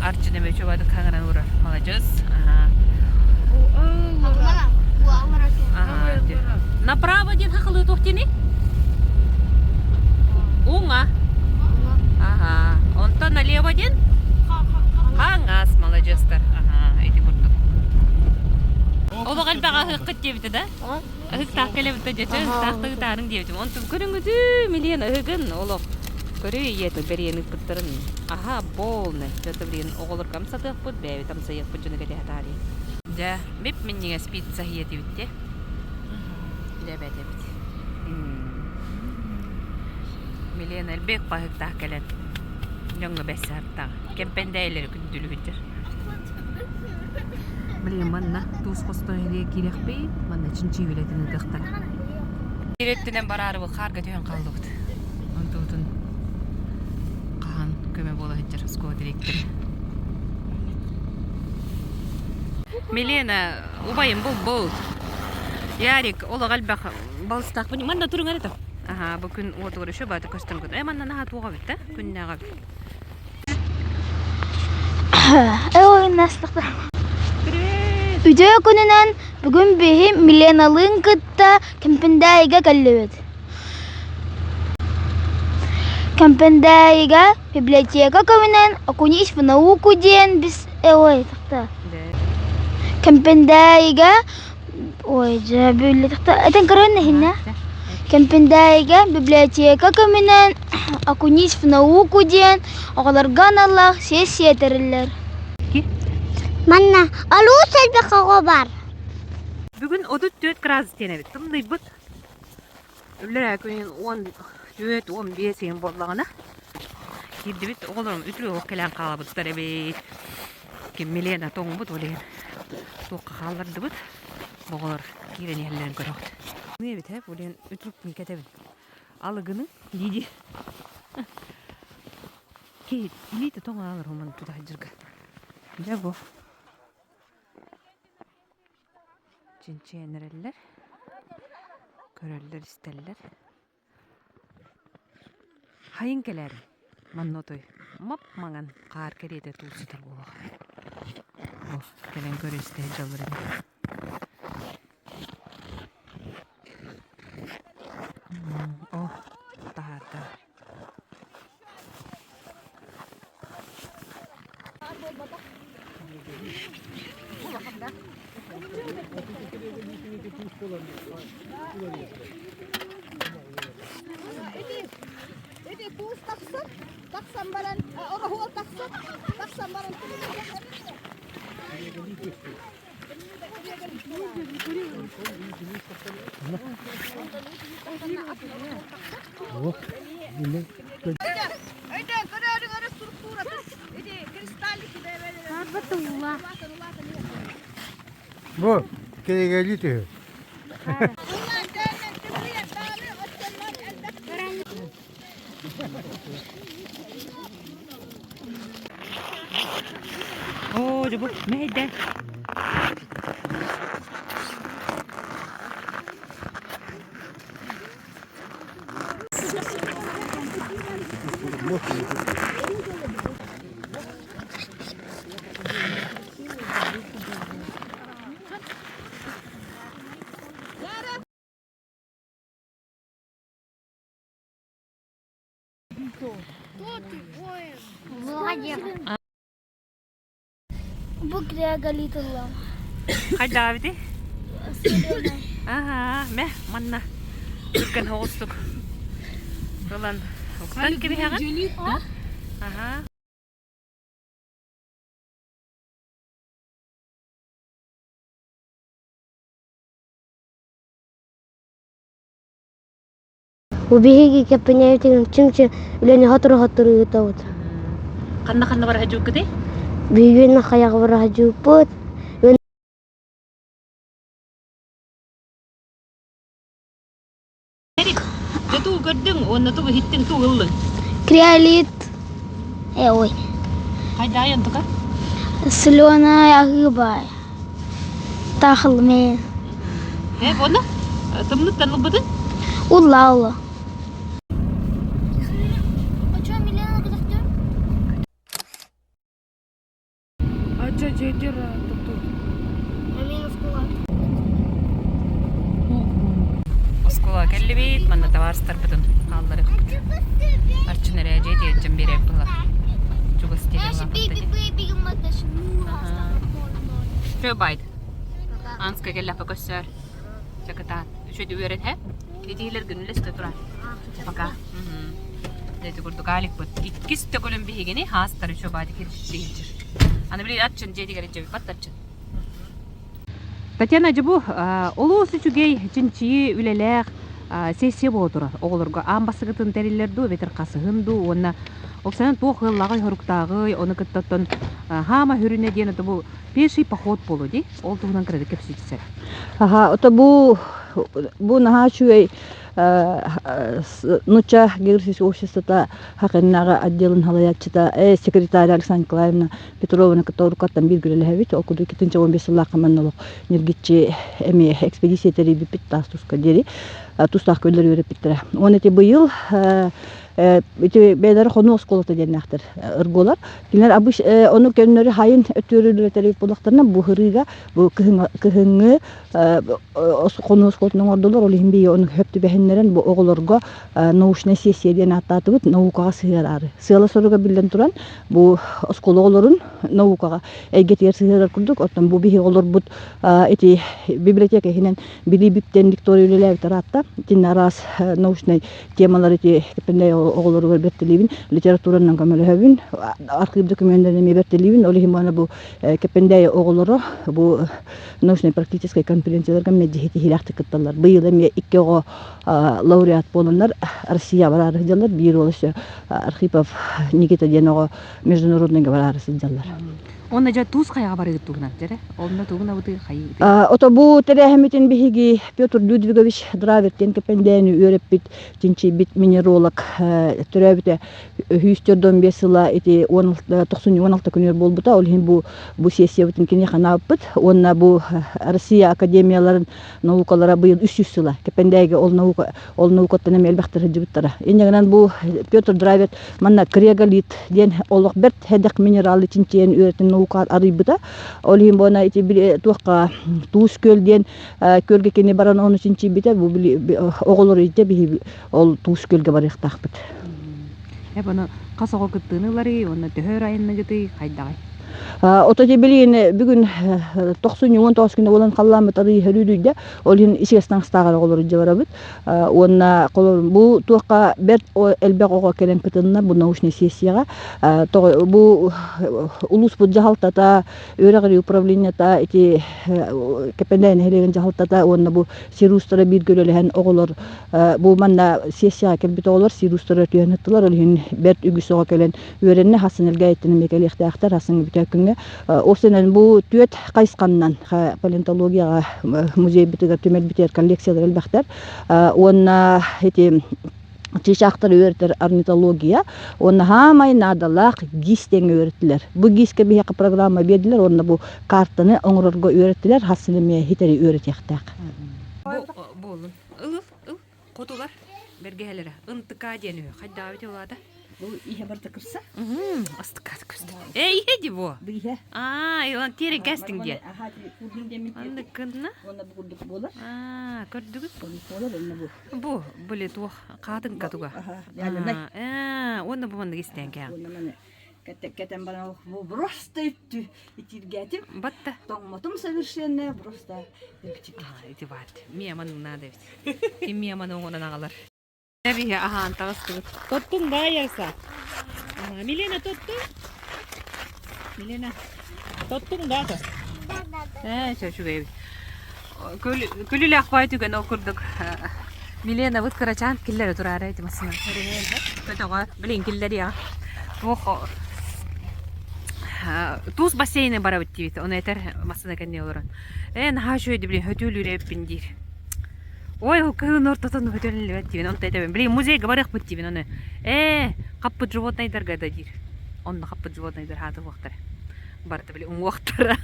Арчыны мөчөбады каңынан урар. Молодец. Направо ден хакылы тоқтени? Оңа. Онтан налево ден? Хаңас, молодецтар. Эти көрдік. Олы қалбаға хыққыт дебіті да? Хық таққелебіті дечі, тақтығы тарың дебіті. Онтан көріңізі миллион ұғын олық. Көрі еті беренік бұттырын. Болны. Жаты білген оғылыр камсатық бұд, бәйбі тамсайық бұд жүні кәде хатари. Жа, меп меннеге спица хиеті бітте. Жа бәді бітте. Milena elbek bahıktah gelen. Yonga besarta. Kempendeyleri kündülügüdür. Bileyim manna tuz kostoyla girek bey. Manna çinçi biletini dıktır. Direttinen bararı bu karga tüyen kaldıktı. Ondudun kan köme bola hıcır sko direktörü. Milena ubayım bol. Yarik ola galbak balstak beni manna turun arada. Aha bugün orada şu batı kostüm kudu. Manna nahat oğa bitti. Günne gal. Ой, наслықты. Үйде күнінен бүгін бейі Миленалың кітті кемпендайға кәллебет. Кемпендайға библиотека көмінен окуниш в науку ден біз... Ой, тақта. Кемпендайға... Ой, жабілі тақта. Әтен көрін нәхінна? Кемпендайға библиотека көмінен окуниш в науку ден оғаларған Аллах сессия тәрілер. Манна, алу сәлбе қауға бар. Бүгін 34 градус тенебет. Тымдай бұт. Үллер әкөнен 14-15 ен болағына. Келді бет оғылырым үтірі оқылан қала бұттар әбет. Кен Милена тоң бұт олеген. Тоққа қалдырды бұт. Бұғылыр керен елерін көрі оқты. Не бет әп олеген үтіріктің кәтебін. Алығының лиди. Кейт, илейті тоң алыр оман тұда жүргі. Жа бұл. Cinçeğenlerler, körəller isterler. Hayınkeler, mannotoy, map mangan qar kerede tulsitar bola. Oh, gelen körə istey jalırım. Oh, tahta. Ini pus taksan baran orang huol taksan baran. Ada struktur ini kristallik Betul. Bu kelegeli. Oh, coba mehde. Bu kreagalitullah. Hay Davidi. Aha, meh manna. Dükkan hostuk. Dolan. Oktan gibi hemen. Aha. وبيجي كابنيتي تشمشي لاني هطر يطوت قلنا برا هجوك كده بيجي لنا خيار برا هجوبوت جتو قدم ونتو هيتن تو غلن كرياليت ايوه هاي داين تكا سلونا يا غباي تاخل مين ايه بونا تمنو تنلبدن والله Oskula kelli bit manna tavarstır bidin kalları kut. Arçın nereye jeti ecem bire bula. Çok istedi la. Joe Biden. Anska kella pakosar. Çakata. Şöyle öğret he. Gidiler günlüs tuturar. Baka. Dedi kurdu galik bud. İkisi de kolun bihigini hastarı Joe Biden kiriştir. Ana bile arçın jeti gerece bir patarçın. Татьяна жабу олус үчүгей чинчи үлелек сессия боло турар. Оголорго амбасыгытын терилерду, ветер касыгынду, онна оксанан тохыллагы хоруктагы, оны кыттаттан хама хүрүнө ден это бу пеший поход болу ди. Ол тугунан креде кепситсер. Ага, это бу нахачуй нуча географического общества хакеннага отделын халаячта секретарь Александра Николаевна Петровна, которая каттан билгеле хавит, окуду кетинче 15 жылга каманноло нергитчи эми экспедиция териби питтастуска дери тустак көлдөр берип биттире. Он эти быйыл эти бедер хону сколота деннахтер ырголар. Кинер абыш ону көннөрү хайын өтөрүлөр тереп булактарына бу хырыга бу кыһыңы хону сколотун ордолор ол химби ону хөптү бехеннерен бу оголорго научная сессия ден аттатыбыт наукага сыярары. Сыяла соруга билден туран бу оскологолорун наукага эйгетер сыярар курдук. Оттон бу бихи олор бут эти библиотека хинен били биптен дикториялер таратта тинарас научный темалар эти кепендей оголору бертелибин литературанын камелебин архив документтерин бертелибин олихимана бу кепендей оголору бу научно практической конференцияларга меджихити хилахты кытталар. Быйыл эми 2 лауреат болондар Россия барары жалар, бир олушу Архипов Никита Деного международный барары жалар. Онна жа туз каяга барыгыт тугунан жере. Онна тугуна бути кайы. Ото бу терехемитин биһиги Петр Людвигович Дравертен кепендени өрөппит тинчи бит минералог төрөбүтө хүстөрдөн бесыла эти 16 күнөр болбута. Ол бу сессия бутун кене ханаппыт. Онна бу Россия академияларын наукалара быйыл 300 сыла кепендеги ол наукаттан эми элбактар жибиттара. Эндегенен бу Петр Драверт манна криоголит ден олук берт хедек минералы тинчиен өрөтүн наука арыйбыта. Ол bona ити туакка туус көлден көлгө кене баран 13-нчи бите бу оголор ите би ол туус көлгө барыктакпыт. Бана касого кыттынулары, онна төхөр айынны гыты кайдагай. Ото жебелин бүгүн 9-19 күнү болон калламыт ары хөрүдүдө олин исестан стагар оголор жебарабыт. Онна бу туакка бер элбек ого келен кытынна бу научный сессияга бу улус бу жахалтата өрөгөр управленията эти кепенден хелеген жахалтата онна бу сирустара бир көлөлөн оголор бу манда сессияга келбит оголор сирустара түйөнөттүлөр олин бер үгүсөгө келен өрөнне хасынелге айтын мекелихтактар хасын күнгө осенен бу түөт кайсканнан палеонтологияга музей битигер төмөл битер коллекциялар элбактар онна эти чишактар өртер орнитология онна хамай надалак гистең өртүлөр. Бу гиске бияка программа бердилер, онна бу картаны оңорорго өртүлөр, хасынеме хитери өрөтөктак. Болун. Котулар бергелери ынтыка денүү кайдабыт олада. Бу ihe барда кырса? Астыкат күстү. Иди бу. Бие. Илан тери кастинг де. Аха, курдун деме. Аны кынна? Онда курдук болор. Көрдүгүт. Болор онда бу. Буле тух катын катуга. Онда бу мында кестен ке. Онда мане кетен бана бу просто итиргетим. Батта. Тоңмотум совершенно просто. Иди бат. Мия маның надо бит. Мия маның онан агалар. Бия ахан тагыстыгыт. Тоттун да ярса. Милена тоттун. Милена тоттун да. Шошугай. Күлүлө акпай түгөн окурдук. Милена выткарачан киллер турары эти масына. Көтөгө билин киллери я. Ох. Туз бассейне барабыт дибит. Оны этер масына кенне олорон. Нахашуй дибли хөтүлүрөп биндир. Ой, кын ортотон хөтөлүп атты. Он тетебен. Блин, музейге барак бутти мен аны. Каппыт животныйдарга да дир. Онда каппыт животныйдар хаты вактар. Барты биле вактар.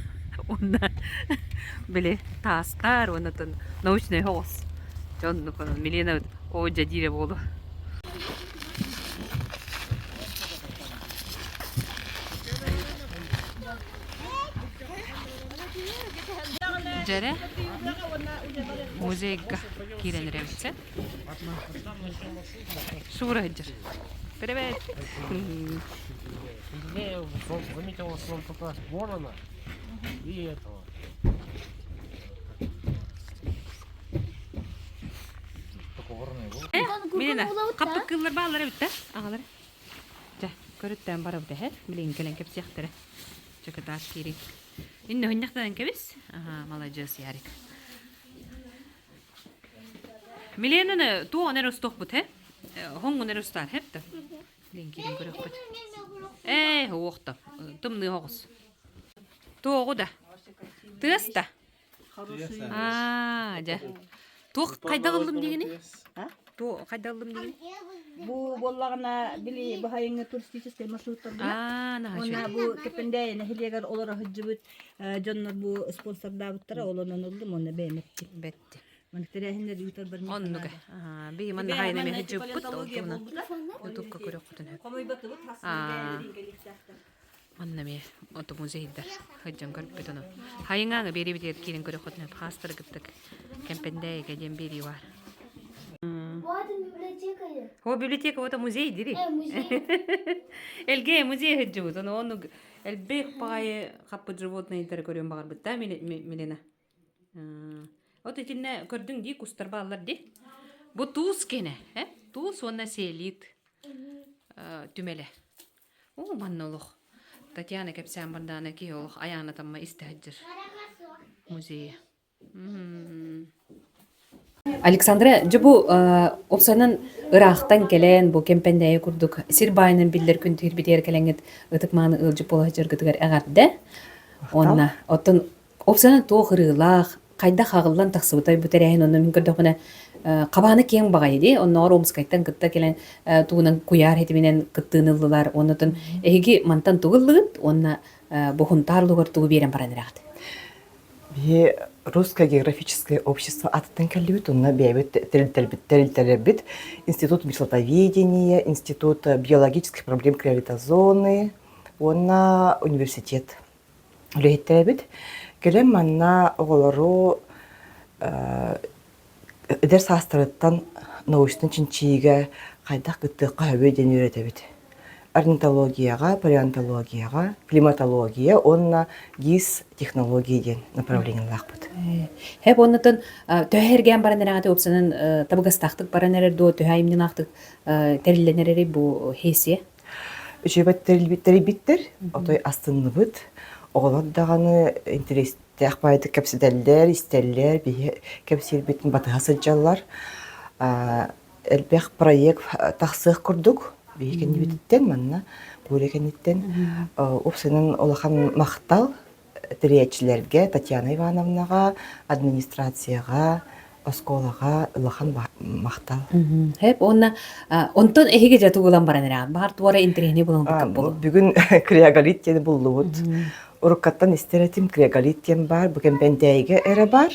Онда биле тастар, ондан научный хос. Жонну кон Милена ожа дире болду. Жаре музейга киренеребиз. Шура жер. Привет. Я заметила, что он только ворона и этого. Милена, капты кыллар баалар бит, агалар. Жа, көрөттөн барып дехер, билин келен кепсияктары. Чакатас кири. Инне хыннактан кебис? Молодец, Ярик. Миленаны туу онер стокбут, he? Хонгу онер стар, hep de. Ленкерин көрөкпүт. Оохта. Тымны огус. Туогу да. Тыста. Ja. Туу кайда кылдым дегени? Туу кайда кылдым дегени? Бу боллагына били бахайыңы туристический маршруттар була. Она бу кепенде нехилегер олора хыджыбыт жоннор бу спонсордабыттара олонон олдум оны бейметти. Бетти. Манктерехиндер ютар бир Оннуга. Би ман хайна ме хыджыбыт олдуна. Ютубка көрөкпүтүн. Онна ме ото музейдер хыджан көрүп оны. Хайыңаңы бери битер кирин көрөкпүтүн. Хастыр гыптык. Кемпенде геден бери бар. Вот библиотека. О, библиотека, это музей, дири. Музей. Элге музей хыджыбыт. Он элбек пай хаппыт животные территориум багар битта Милена. Вот эти не көрдүң ди кустар баллар ди. Бу туз кене, туз онна селит. Түмеле. О, маннолух. Татьяна кепсән барданы ки олух аяна тамма истәҗир. Музей. Александра, жобу опсанын ырахтан келен, бу кемпендеге курдук, сирбайнын биллер күн тирбитер келеңет ытыкманы ылжып бола жыргытыгар агарды. Онна, оттон опсанын тоох ырылах, кайда хагыллан таксыбытай бүтерәйин, онна мен көрдөкүнө кабаны кең багай ди, онна ромскайттан кытта келен туунан куяр хетиминен кыттыыныллылар, оннотон эги мантан тугыллыгыт, онна бухунтарлыгар тугу берен баранырагат. Би Русское географическое общество аттан калибит, онна бейбит терилтербит, Институт мексотоведения, Институт биологических проблем криолитозоны, онна университет. Лейтербит, келем манна оголору эдер састырыттан научный чинчиге кайдак кыттыкка хөбөйден үйрөтөбүт. Орнитологияга, палеонтологияга, климатология, онна гис технология направление лахпыт. Хеп оннотон төһәргән баранарагы опсанын табыгастактык баранарар до төһәймнен актык терилленери бу хесе. Жебет терилбиттер, отой астынныбыт, оголор даганы интересте акпайды кепсиделлер, истеллер, би кепсилбитин батыга сылжаллар. Элбек проект таксык курдук. Бейкен битеттен манна бурекенеттен опсынын олахан мактал тириячилерге, Татьяна Ивановнага, администрацияга, осколага улахан мактал. Хеп онна онтон эхиге жатугулан баранара. Бар туара интерени булан болду. Бүгүн криоголит тени буллубут. Уруккаттан истеретим криоголит тен бар, бүгүн бендейге эре бар.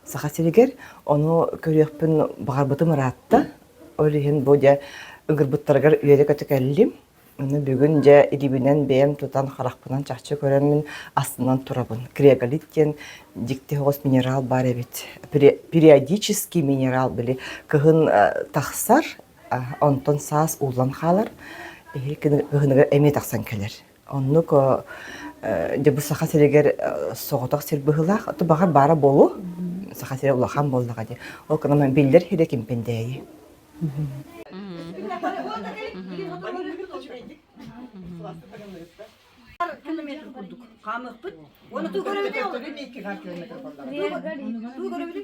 Сахасилигер ону көрөкпүн багарбытым ратта. Олихин бодя ыгырбыттаргар үйерек өтөкәллим. Уну бүгүн жа илибинен бэм тутан харакпынан чакчы көрөмүн астынан турабын. Криоголиттен диктеоз минерал бар эбит. Периодический минерал били. Кыгын тахсар, онтон саас улан халар. Кыгыныгар эме тахсан келер. Оннук жабы сахасилегер соғытақ сербыгылах. Аты багар бара болу. Сахасилег улахан болдыға де. Ол кынаман билдер хиреким пендеyi. Километр курдук. Камыкпыт. Оны туу көрөбүт. Туу көрөбүт.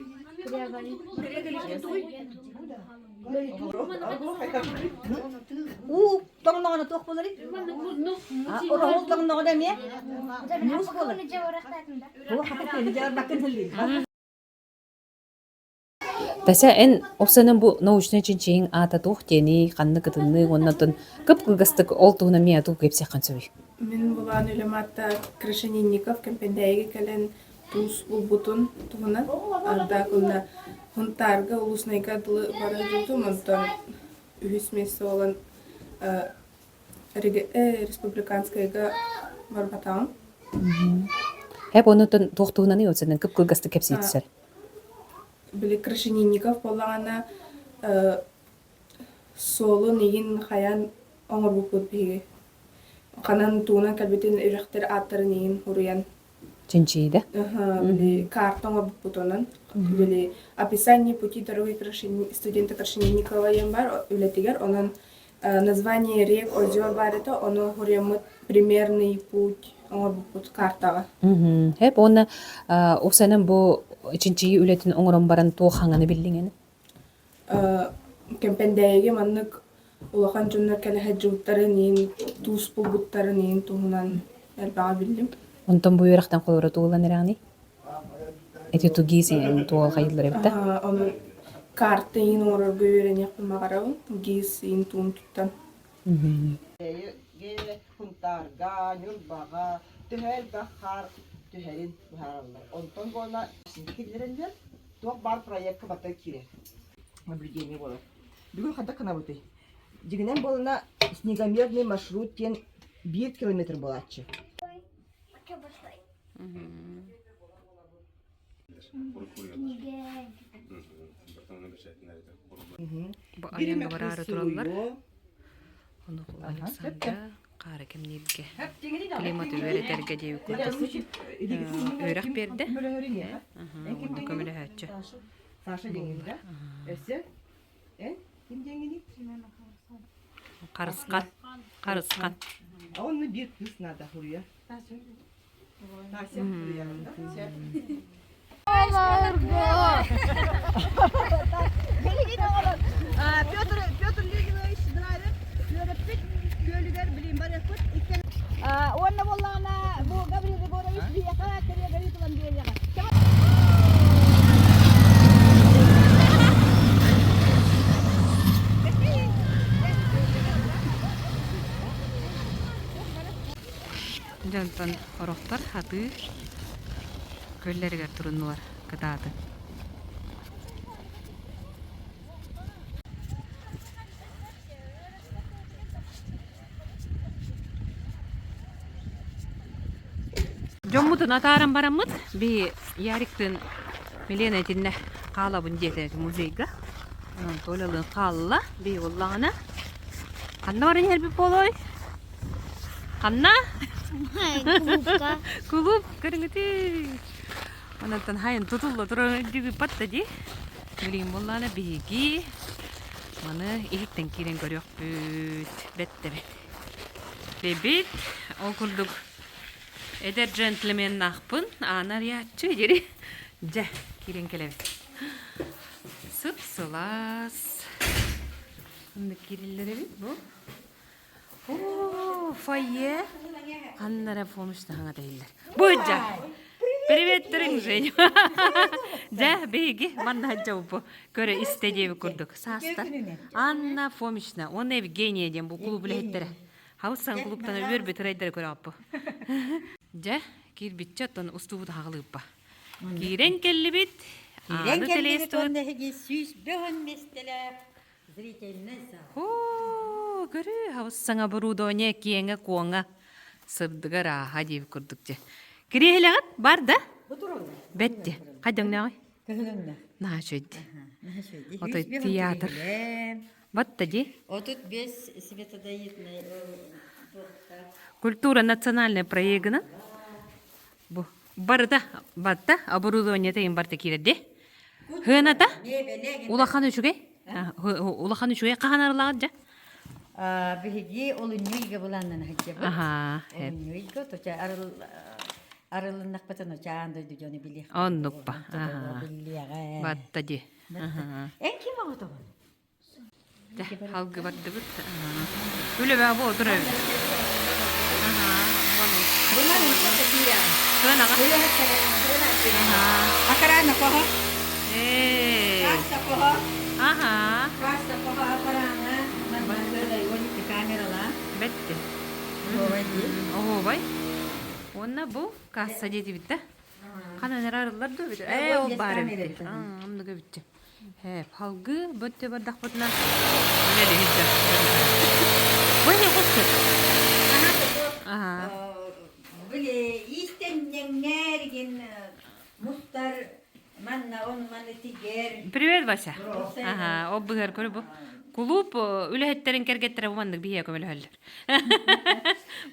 У, тоңногона ток болору. Орол тоңногона эме? Мус болор. О, хапакени жар бакын хилди. Тася эн опсанын бу научный чинчиң ата тух тени канны кытынны оннотон кып кылгыстык олтуна мия тук кепсе кансыбый. Мен булан үлематта Крашенинников кемпендеге келен туз улбутун тугунан анда кунна хунтарга улуснайга дылы бара жүрдү монтон үс месте olan республиканскайга барбатам. Хеп оннотон тухтугунан ыйотсанын кып кылгыстык кепсе итсер. Били Крашенинников болағана солы неген хаян оңыр бұппыт бігі. Қанан туынан кәлбетін үріқтер аттары неген ұруян. Чинчиді? Били карта оңыр бұппыт онын. Били описание пути дороги студента Крашенинникова ем бар, үлетігер. Онын название рек, озер бар ето, оны ұруямыт примерный путь оңыр бұппыт картаға. Хеп онна опсанын бу Чинчи үлетін оңырын баран тоқ хаңаны білдіңені? кемпендеге маннык улахан жоннор келе жууттары нин туус булбуттары нин туунан элбага билдим. Онтон буйрахтан колора туулан эрани. Эти тугиси туол хайылар эбта. Оны карты ин орор бүйрене кумагарабын гис ин туун туттан. Хунтарга, Нюрбага, Түхел Бахар, Түхелин Бахаралар. Онтон бола синдикилерендер туак бар проектка бата кире. Наблюдение болот. Бүгүн хадда кана буты. Дигинен болына снегомерный маршрут тен 1 километр болатчы. Бу аянга барары тураллар. Onu kullanırsan qara kemnebge klimat öğreterge deyip koyduk. Öğrak berdi. Onu kömüle hatçı. Саша деңгенде. Эсе? Ким деңгени? Qarısqan. Qarısqan. Onu bir kız nada huruya. Tase huruya. Петр Леонидович Драйвер, Лёрепик, Гölüger, bileyim var yapıp. Onunla vallahi bu Gabriel Riborovich bir yaka kariye gari tulan bir yaka. Jantan oroqtar hаты köllerger turunlar kıdadı. Жоммутун атааран бараммыт би яриктин миленетинне каалабын жетеги музейга. Толалын каалла би уллагана. Канна баран херби болой. Канна? Клуб кыргыты. Анатан хайын тутулла туран диби паттади. Билим боллана биги. Маны ириктен кирен көрөк бүт. Бетте бет. Бебит окурдук. Эдер джентльмен нахпын, анар ятчы дери. Жа, кирен келебет. Сып-сылас. Кымды кириллер бит бу? О, фойе. Аннара помощта хана дейлер. Буджа. Привет, Трин, Женя. Жа, беги, манна жабу. Көрө истедеби курдук. Саста. Анна помощна. Он Евгения дем бу клуб леттер. Хаусан клубтан өрбөт райдер көрө аппы. Жа, кир битчаттан устубут хагылыппа. Кирен келлибит. Кирен келлибит онда хеги сүйс бөгөн местелер. Зрительница. О, көрө хауссаңа бурудоне киеңе куаңа. Сыбдыга раха деп көрдүк же. Кирелегат бар да? Бетте. Кайдаңнагы? Кыгылыңда. Нашөйдү. Ото театр. Батта же? Отут без светодоидной. Культура национальная проегна. Бу барда батта оборудование тейин барта кирде. Хыната? Улахан үчүгө? Улахан үчүгө каханарлар жа. Биги олуньйга буланнан хаҗаба. Аха. Олуньйга точа арылыннак батан очаанды дүйөне били. Оннукпа. Аха. Батта же. Аха. Ким агытабы? Халгы барды бит. Үле бабы отура. Bunlar ne diyor? Sana ka? Akaran na ko. Pasta ko. Aha. Pasta ko akaran na. Manbagay woni ti camera la. Bette. Oh bay. Onna bu kassa dedi bitti. Kana nerarlar da bitti. O bari bitti. Amda bitti. He, halgı bötte bardak botna. Öyle de hiç. Bu ne koktu? Aha. Böyle istenenlergin muhtar manna on manna tiger. Привет, Вася. Ага, обгар көрүп. Клуб үлөһеттерин кергеттер булмандык бие көмөлөр.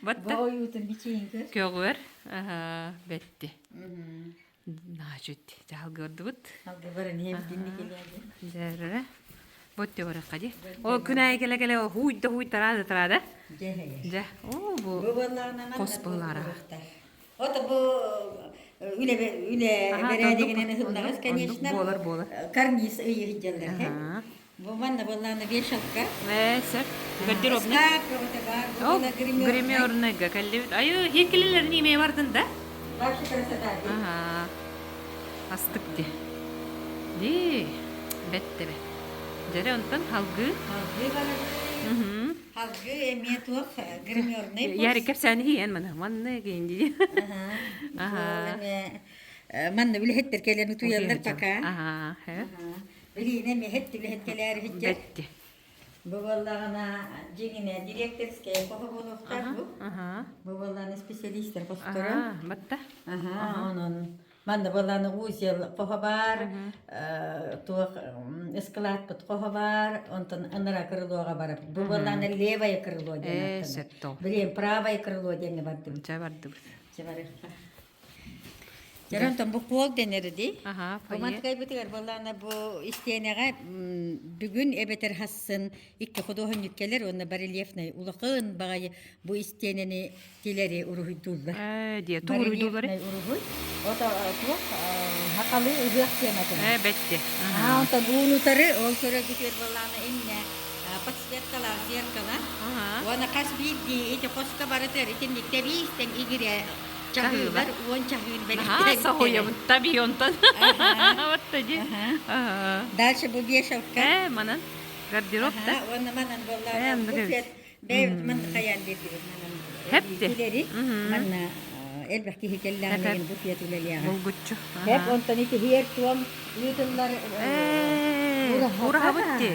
Батта. Боютун бичейинки. Көгөр. Ага, бетти. Нажыт. Жал көрдүбүт. Алга баран хемдинни келеди. Зерре. Ботте бара кади. О күнай келе хуйда тарада. Жа. О бу. Коспылара. Ото бу үле бере дегенен хылдагас, конечно. Болар. Карниз ыйы хиджалдар. Bu manna bollana вешалка. Сәп. Гардеробный. О, Гримерныйга кәллебит. Айы, хекелелер неме бардын да? Вообще красота. Ага. Астык де. Ди. Бетте бет. Жаре онтан халгы. Halgı var. Halgı emiyatuak grimörney. Яры кәпсәне хиен мана. Манны генди. Ага. Manna bile hetter keleni tuyallar paka. Ага. Birine mi hetti bile hetkeler hitte. Бетте. Bu vallana jengine direktorskaya koha boloftar bu. Bu vallana spesialistler postora. Ага, батта. Aha, onun. Manna vallana uzil koha var. Tuğ esklat pat koha var. Ondan anara kırılığa barap. Bu vallana levaya kırılığa diye. Septo. Bileyim pravaya kırılığa diye vardı. Çavardı. Jarantan bu kol denerdi. Aha, Bu matkay bitigar vallana bu isteyenege bugün ebeter hassın iki huduhun yükkeler ona barelyefnay ulaqın bagay bu isteyeneni tileri uruhudullar. Diye tuğruydular. Uruhuy. O da tuğ hakalı uzaksiyonatın. Bette. Ha, ondan unutarı ol sonra gidiyor vallana inne patsvetkala zerkala. Ona kasbidi iti koska baratır itin niktebisten igire çahılar, on çahın belki. Sahoya tabii ondan. Vattaji. Дальше bu вешалка. Манан. Гардеробта. Ona manan vallana bufet. Beyt man kayan dedi manan. Hepti. Tileri manna elbette hikayelerin bufet ulaliya. Bulgutçu. Hep ondan iki hiyer tuam yudunlar. Uraha bitti.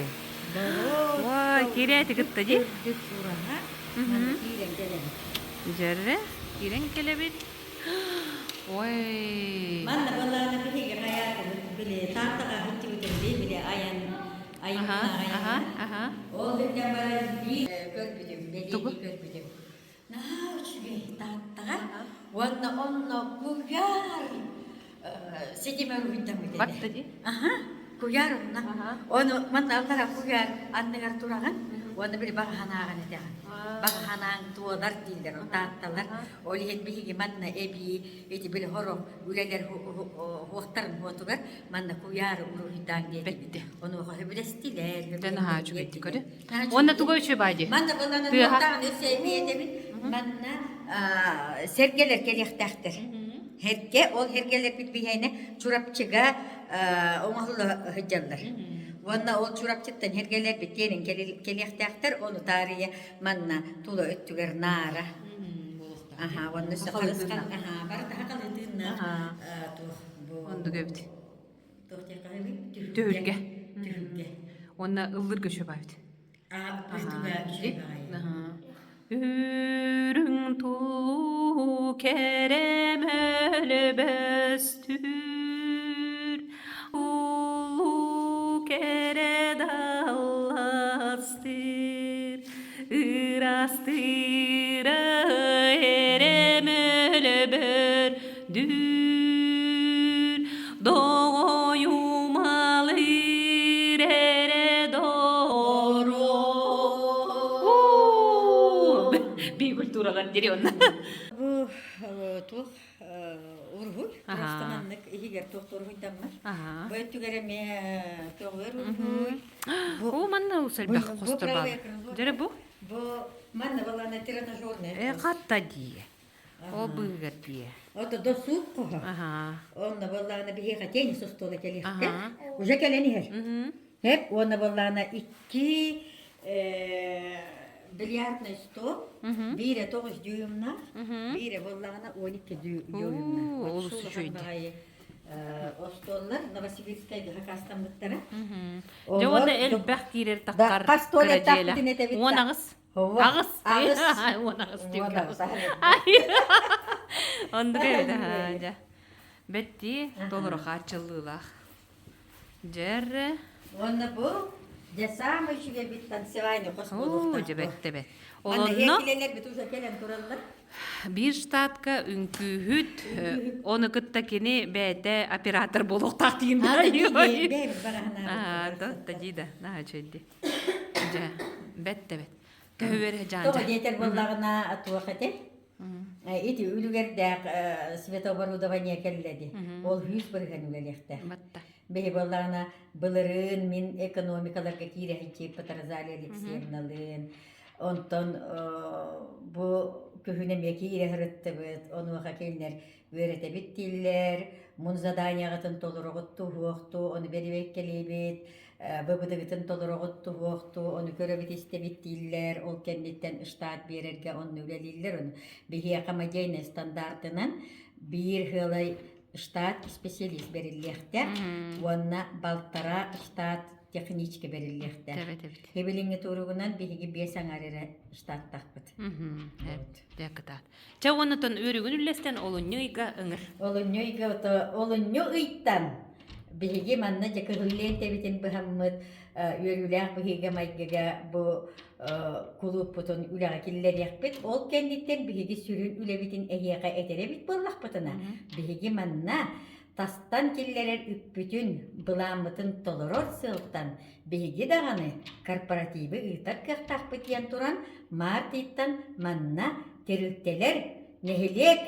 Vay, kireti gitti. Uraha. Manna kiren gelen. Jarre. Kiren kelebit. Vay. Manna vallana bir hayatı bile tahtaga hitti bile bile ayan. Aha. O hüküm var bir görmedim. Beni görmedim. Ne uçuyor tahtaga? Valla onunla kuyar. Sedime ruhundan mı dedi? Battı. Aha. Kuyar onunla. Onu manna allara kuyar. Anneler turagan. Onu bir bakhanağın eden. Bakhanağın tuğalar değiller. O tahtalar. O lihen bihigi manna ebi. Eti bir horum. Üleler huaktarın huatugar. Manna kuyar ruhundan dedi. Onu hıbrestiler. Den ha çok ettik öyle. Onda tuğu üçü baydı. Manna balana tuğdan sevmeye demin. Manna sergeler gelektahtır. Herke, ol hergeler bitbihayne çurapçıga oğullu hıcallar. Valla ol çurapçıktan hergeler bittiyenin gelektahtır. Onu tarihe manna tuğla öttüger nara. Aha, valla sakalıskan. Aha, barda hakalıdığına. Onu göbdi. Tohtiya kahve. Tühürge. Onda ıldır göçü baydı. Ürün tulu kerem elbestür Ulu kere dallastır Irastıra erem elberdür Doyumalir ere doğru Bir kulturalar geliyor. Bu tuh urhul. Restoranlık higer doktor huydanlar. Bu etügereme toğur urhul. Bu manna usal bak kosturba. Jere bu? Bu manna valana trenajörne. Katta diye. O bıgır diye. O da dosuk koha. Onda valana bir heka tenis ostola gelirdi. Uca geleni her. Hep onda valana iki bilyardna stol, biri 9 düğümler, biri vallana 12 düğümler. Olusu şuydu. O stollar Novosibirskay'da Hakastanlıklara. Onda el bak girer takar. Kastole taktı ne tebit. Ona ağız. Ağız. Ona ağız diyor. Onda böyle ha. Betti doğru kaçıldılar. Cerre. Onda bu. Desam işe bitten sevayne kosmolukta. Oo, cebette bet. Onda hekileler bituşa gelen kurallar. Bir ştatka ünkühüt onu kıttakini bete operator boluq taqtıyında. Hadi ben barahana. Da jida, na çöldü. Ja, bette bet. Köver jan. Toga yeter bollagına atu vakate. Iti ülgerde Svetoborudovanya kelledi. Ol 100 bir ganulelekte. Бейболларына былырын мен экономикаларга кирехичи Патразалия Алексеевналын. Онтон бу көһүнеме кирехиреттебит, онуга келнер веретебит тиллер, мун заданиягатын толороготту хуохту, оны берибек келебит, быбыдыгытын толороготту хуохту, оны көрөбит истебит тиллер, ол кенниттен штат берерге онну үлелиллер, оны бихия камадейна стандартынан бир хылай штат специалист бериллехтер, онна балтара штат техничке бериллехтер. Хебелинге туругунан бихиги бесаң арыра штат тақпыт. Дәкітат. Ча онытын өрігін үлестен олыннойға ыңыр. Олыннё ыйттан бихиги манна жакы хыллен тебитин бахаммыт өрүләк бихиге майгага бу клуб бутун үләгә киллер яқпыт. Ол кендиттен бихиги сүрүн үлебитин эһиэға этеребит боллақпытына. Бихиги манна тастан киллерер үппүтүн быламытын толорор сылтан беги даганы корпоративы ыйтар кыктакпыт ян туран мартиттан манна терүттелер нехилек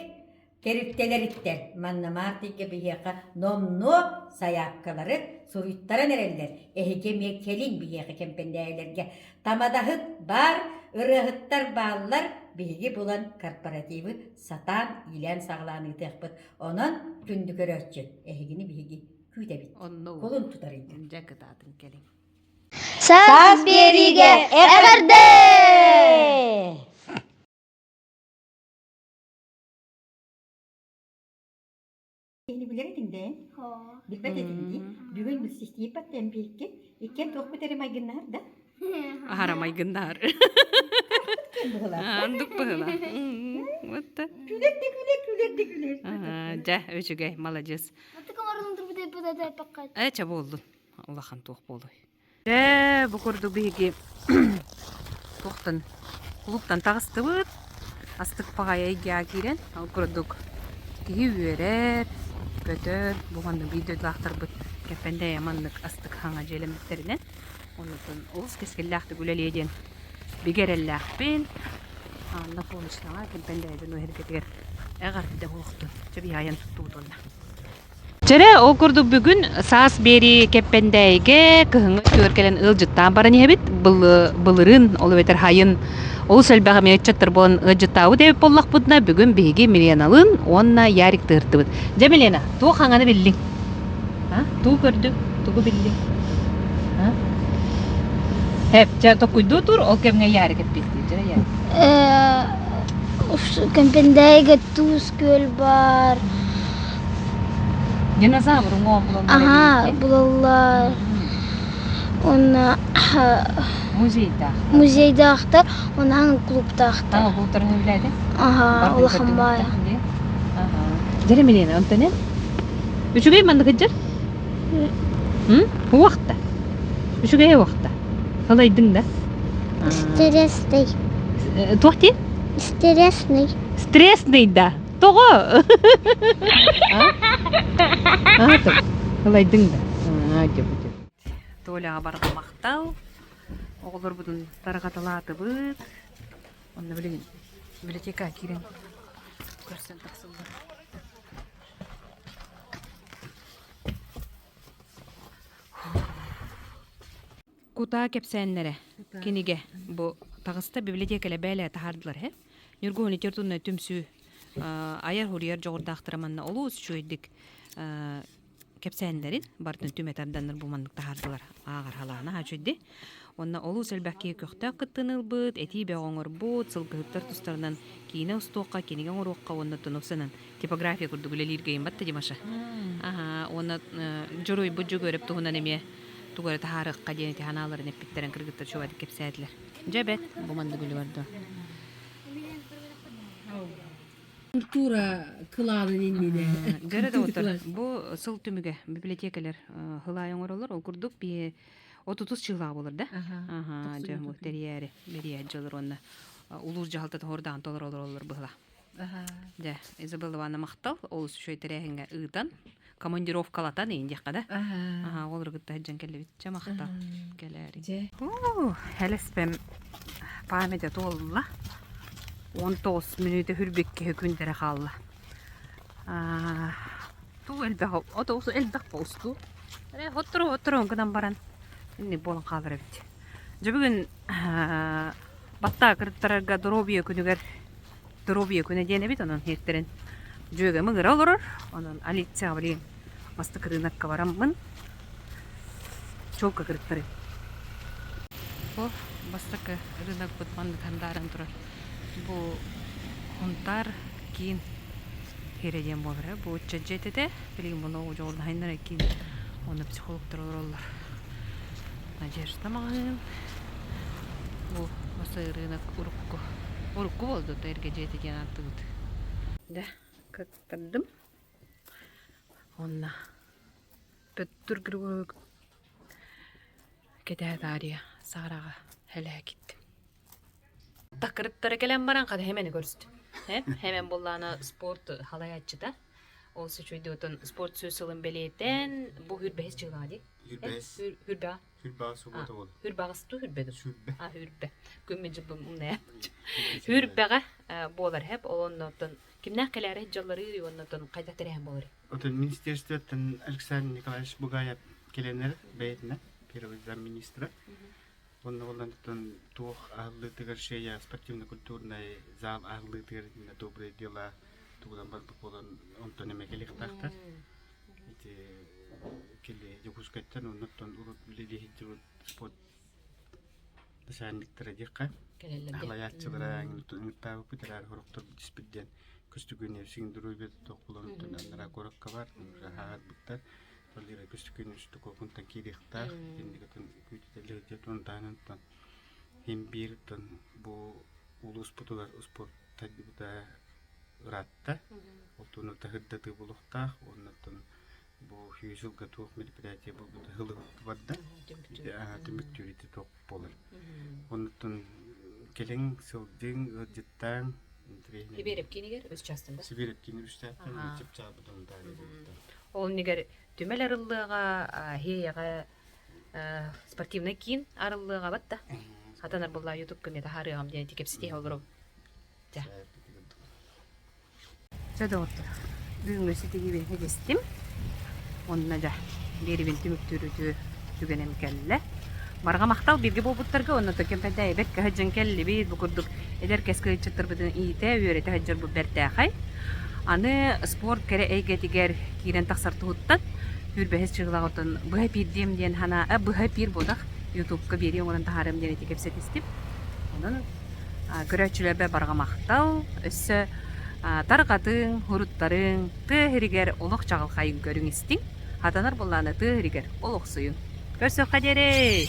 терүттелер иттер манна мартикке бияка номно саяпкалары суруйттара нерелдер эхиге мекелин бияка кемпендейлерге тамадахыт бар ырыхыттар бааллар биги булан корпоративы сатан илен сагланы текпит онон күндү көрөчү эхигини биги күйтебит колун тутар иди Дәкітатын келin. Сас бериге эберде! Eni bilir edinde? Bilmez edindi. Bugün biz isteyip batten birlikte. İkken tohmu terim aygınlar da. Арамай гындар. Андык была. Вот. Күлек. Жа, өчүгөй, молодец. Ча болду. Аллахан тух болду. Бу көрдүк биги тохтан клубтан тагыстыбыт. Астык пагая ийге кирен, ал көрдүк. Кийүрет, көтөр, буганды видеода актарбыт. Кепенде яманлык астык хаңа желемдеринен. Онутун улус кескеллахты гүлеледен бигереллахпен анда полышлага кемпендейден ойркетер эгартыда болукту чөби аян туттуунда Жере окурду бүгүн саас бери кеппендейге кыһыңы көркелен ылжыттан баран ебит былырын олубетер хайын ол сөлбага мечеттер болон ылжыттабы деп боллакпытна бүгүн биги Миленалын онна ярик тыртыбыт Жемилена туу хаңаны биллиң туу көрдү тугу биллиң Hep jatuh kudu tur, oke ngayari ke piti, jadi ya. Kempendai tus göl bar. Jenazah ngomong. Aha, bulallar. Ona muzeyde aktar, ona hangi klubda aktar. Hangi klubda öyleydi? Aha, Allah'ım baya. Jadi Milena, ondan ne? Üçü gay mı kejar? Bu vakta. Üçü gay vakta. Kalaydın da. Stresli. Tuhti? Stresli. Stresli da. Togo. Tabii. Kalaydın da. Acaba. Tola barga maqtal. Oğullar budun taraqatalatı bıt. Onu bilin. Biblioteka kiren. Görsen taqsıllar. Кута кепсәннәре киниге бу тагыста библиотекале бәлә тахардылар хе. Нургон литературны төмсү аяр хурияр жогордактыраманна олус чөйдик кепсәннәрин бартын төмәтәрдәннәр бу мандык тахардылар. Агар халана хачыды. Онна олус элбәккә көктә кыттыныл бит, эти бәгоңор бу цылгыттар тустардан кине устокка кинеге орокка онна тунусынан типография курдугулелирге имбатты димаша. Онна жорой бу жөгөрөп тугунан эме тугары тахарыкка дени таналарын эппиттерен кыргыттар чугады кепсәтләр. Жабет бу манды гүлү барды. Культура кылааны инде. Жарада отыр. Бу сыл түмүгө библиотекалар хылайын оролор, ол курдук би 30 жылга болор да. Жаму терияре, берия жолор онна. Улур жалтат хордан толор олор была. Да, Изабелловна мактал, ол шөйтерегенге ыдан. Командировкалатан инде када. Олар гытта жанкелебит жамакта келери. Хелеспем памяте толла. 19 минуты хүрбекке күндері қалды. Ту әлбәқ, отоғысы әлбәқ болсты. Хоттуру кыдан баран. Инни болон калдыр бит. Бүгүн батта кырыттарга дробия күнү дене бит анан эртерен жөөгө мыгыр олорор. Анан алиция билем бастык рынокко бараммын. Чолка кырыттары. Бу бастык рынок бутманды тандарын турар. Бу онтар кийин кереден болор. Бу жетеде билим муну жолда хайнара кийин оны психологтор олоролор. Надежда магазин. Бу осы рынок урукку болду эрге жетеген аттыбыт. Да, кыттырдым. Онна пөттүр кыргырык кете дария сарага хеле киттим. Такырыттары келен баран када хемени көрсүт. Hemen bollana sport halayatçıda. Olsa çöydüğün sport sözülün belirten bu hürbehez çıgadi. Hürbe. Hürbe soğudu oldu. Hürbe ağızdı hürbedir. Hürbe. Gömmeci bu ne? Hürbe bolar hep ondan kimler kelere jalları yürüyor ondan kayda terehen bolar. Otel Ministerstvetten Alexander Nikolaevich Bugayev gelenler beytine. Первый замминистра. Он тух ахлытыгар шея спортивно-культурный зал ахлытыгар на добрые дела. Тугдан бар болон онтон эме келектактар. Эти келе жогускаттан онтон урут билелихитир спорт дасанниктер дикка. Халаятчылар аңыттабы питерар хоруктор диспидден көстүгүнө сиңдирүүбү токулон анара корокка бар. Хагат буттар. Олдира көстүкөнү стукокунтан кирихтар. Индигатын күтүлөдө тонтанын химбиртон бу улус путулар спорт тадибда ратта. Олтуну тахыддаты булуктах, оннотон бу хүйсүл гатук мероприятие бу хылы вадда. Тимиктүрити ток болор. Оннотон келең сылдың ыдыттан Сибиреп кинигер өз частында. Сибиреп кинигер өз частында. Чып-чабыдан да. Ол нигер түмел арыллыга, хейяга спортивный кин арыллыга батта. Хатанар болла YouTube көмөдө харыгам дене тикепсите олору. Ja. Söde ottu. Бүгүнгө ситеги бен хедестим. Онна да берибин түмүктүрүтү түгенем келле. Барга мактал бирге болбуттарга онна төкемпеде бек хаҗын келли бит бу курдук. Эдер кескай чыттырбыдын ите үйрөтө хаҗыр бу бертахай. Аны спорт кере эйгетигер кирен таксартуттан үрбэс чыглаготон быһа пирдем ден хана быһа пир бодак YouTube-ка бери онан тахарым ден тикепсетистип. Онун көрөчүлөрбө барга мактал өссө таргатың, хуруттарың, тыһыригер олох чагыл хайын көрүң истиң. Хатанар булланы тыһыригер олох суюң. Көрсөк кадере.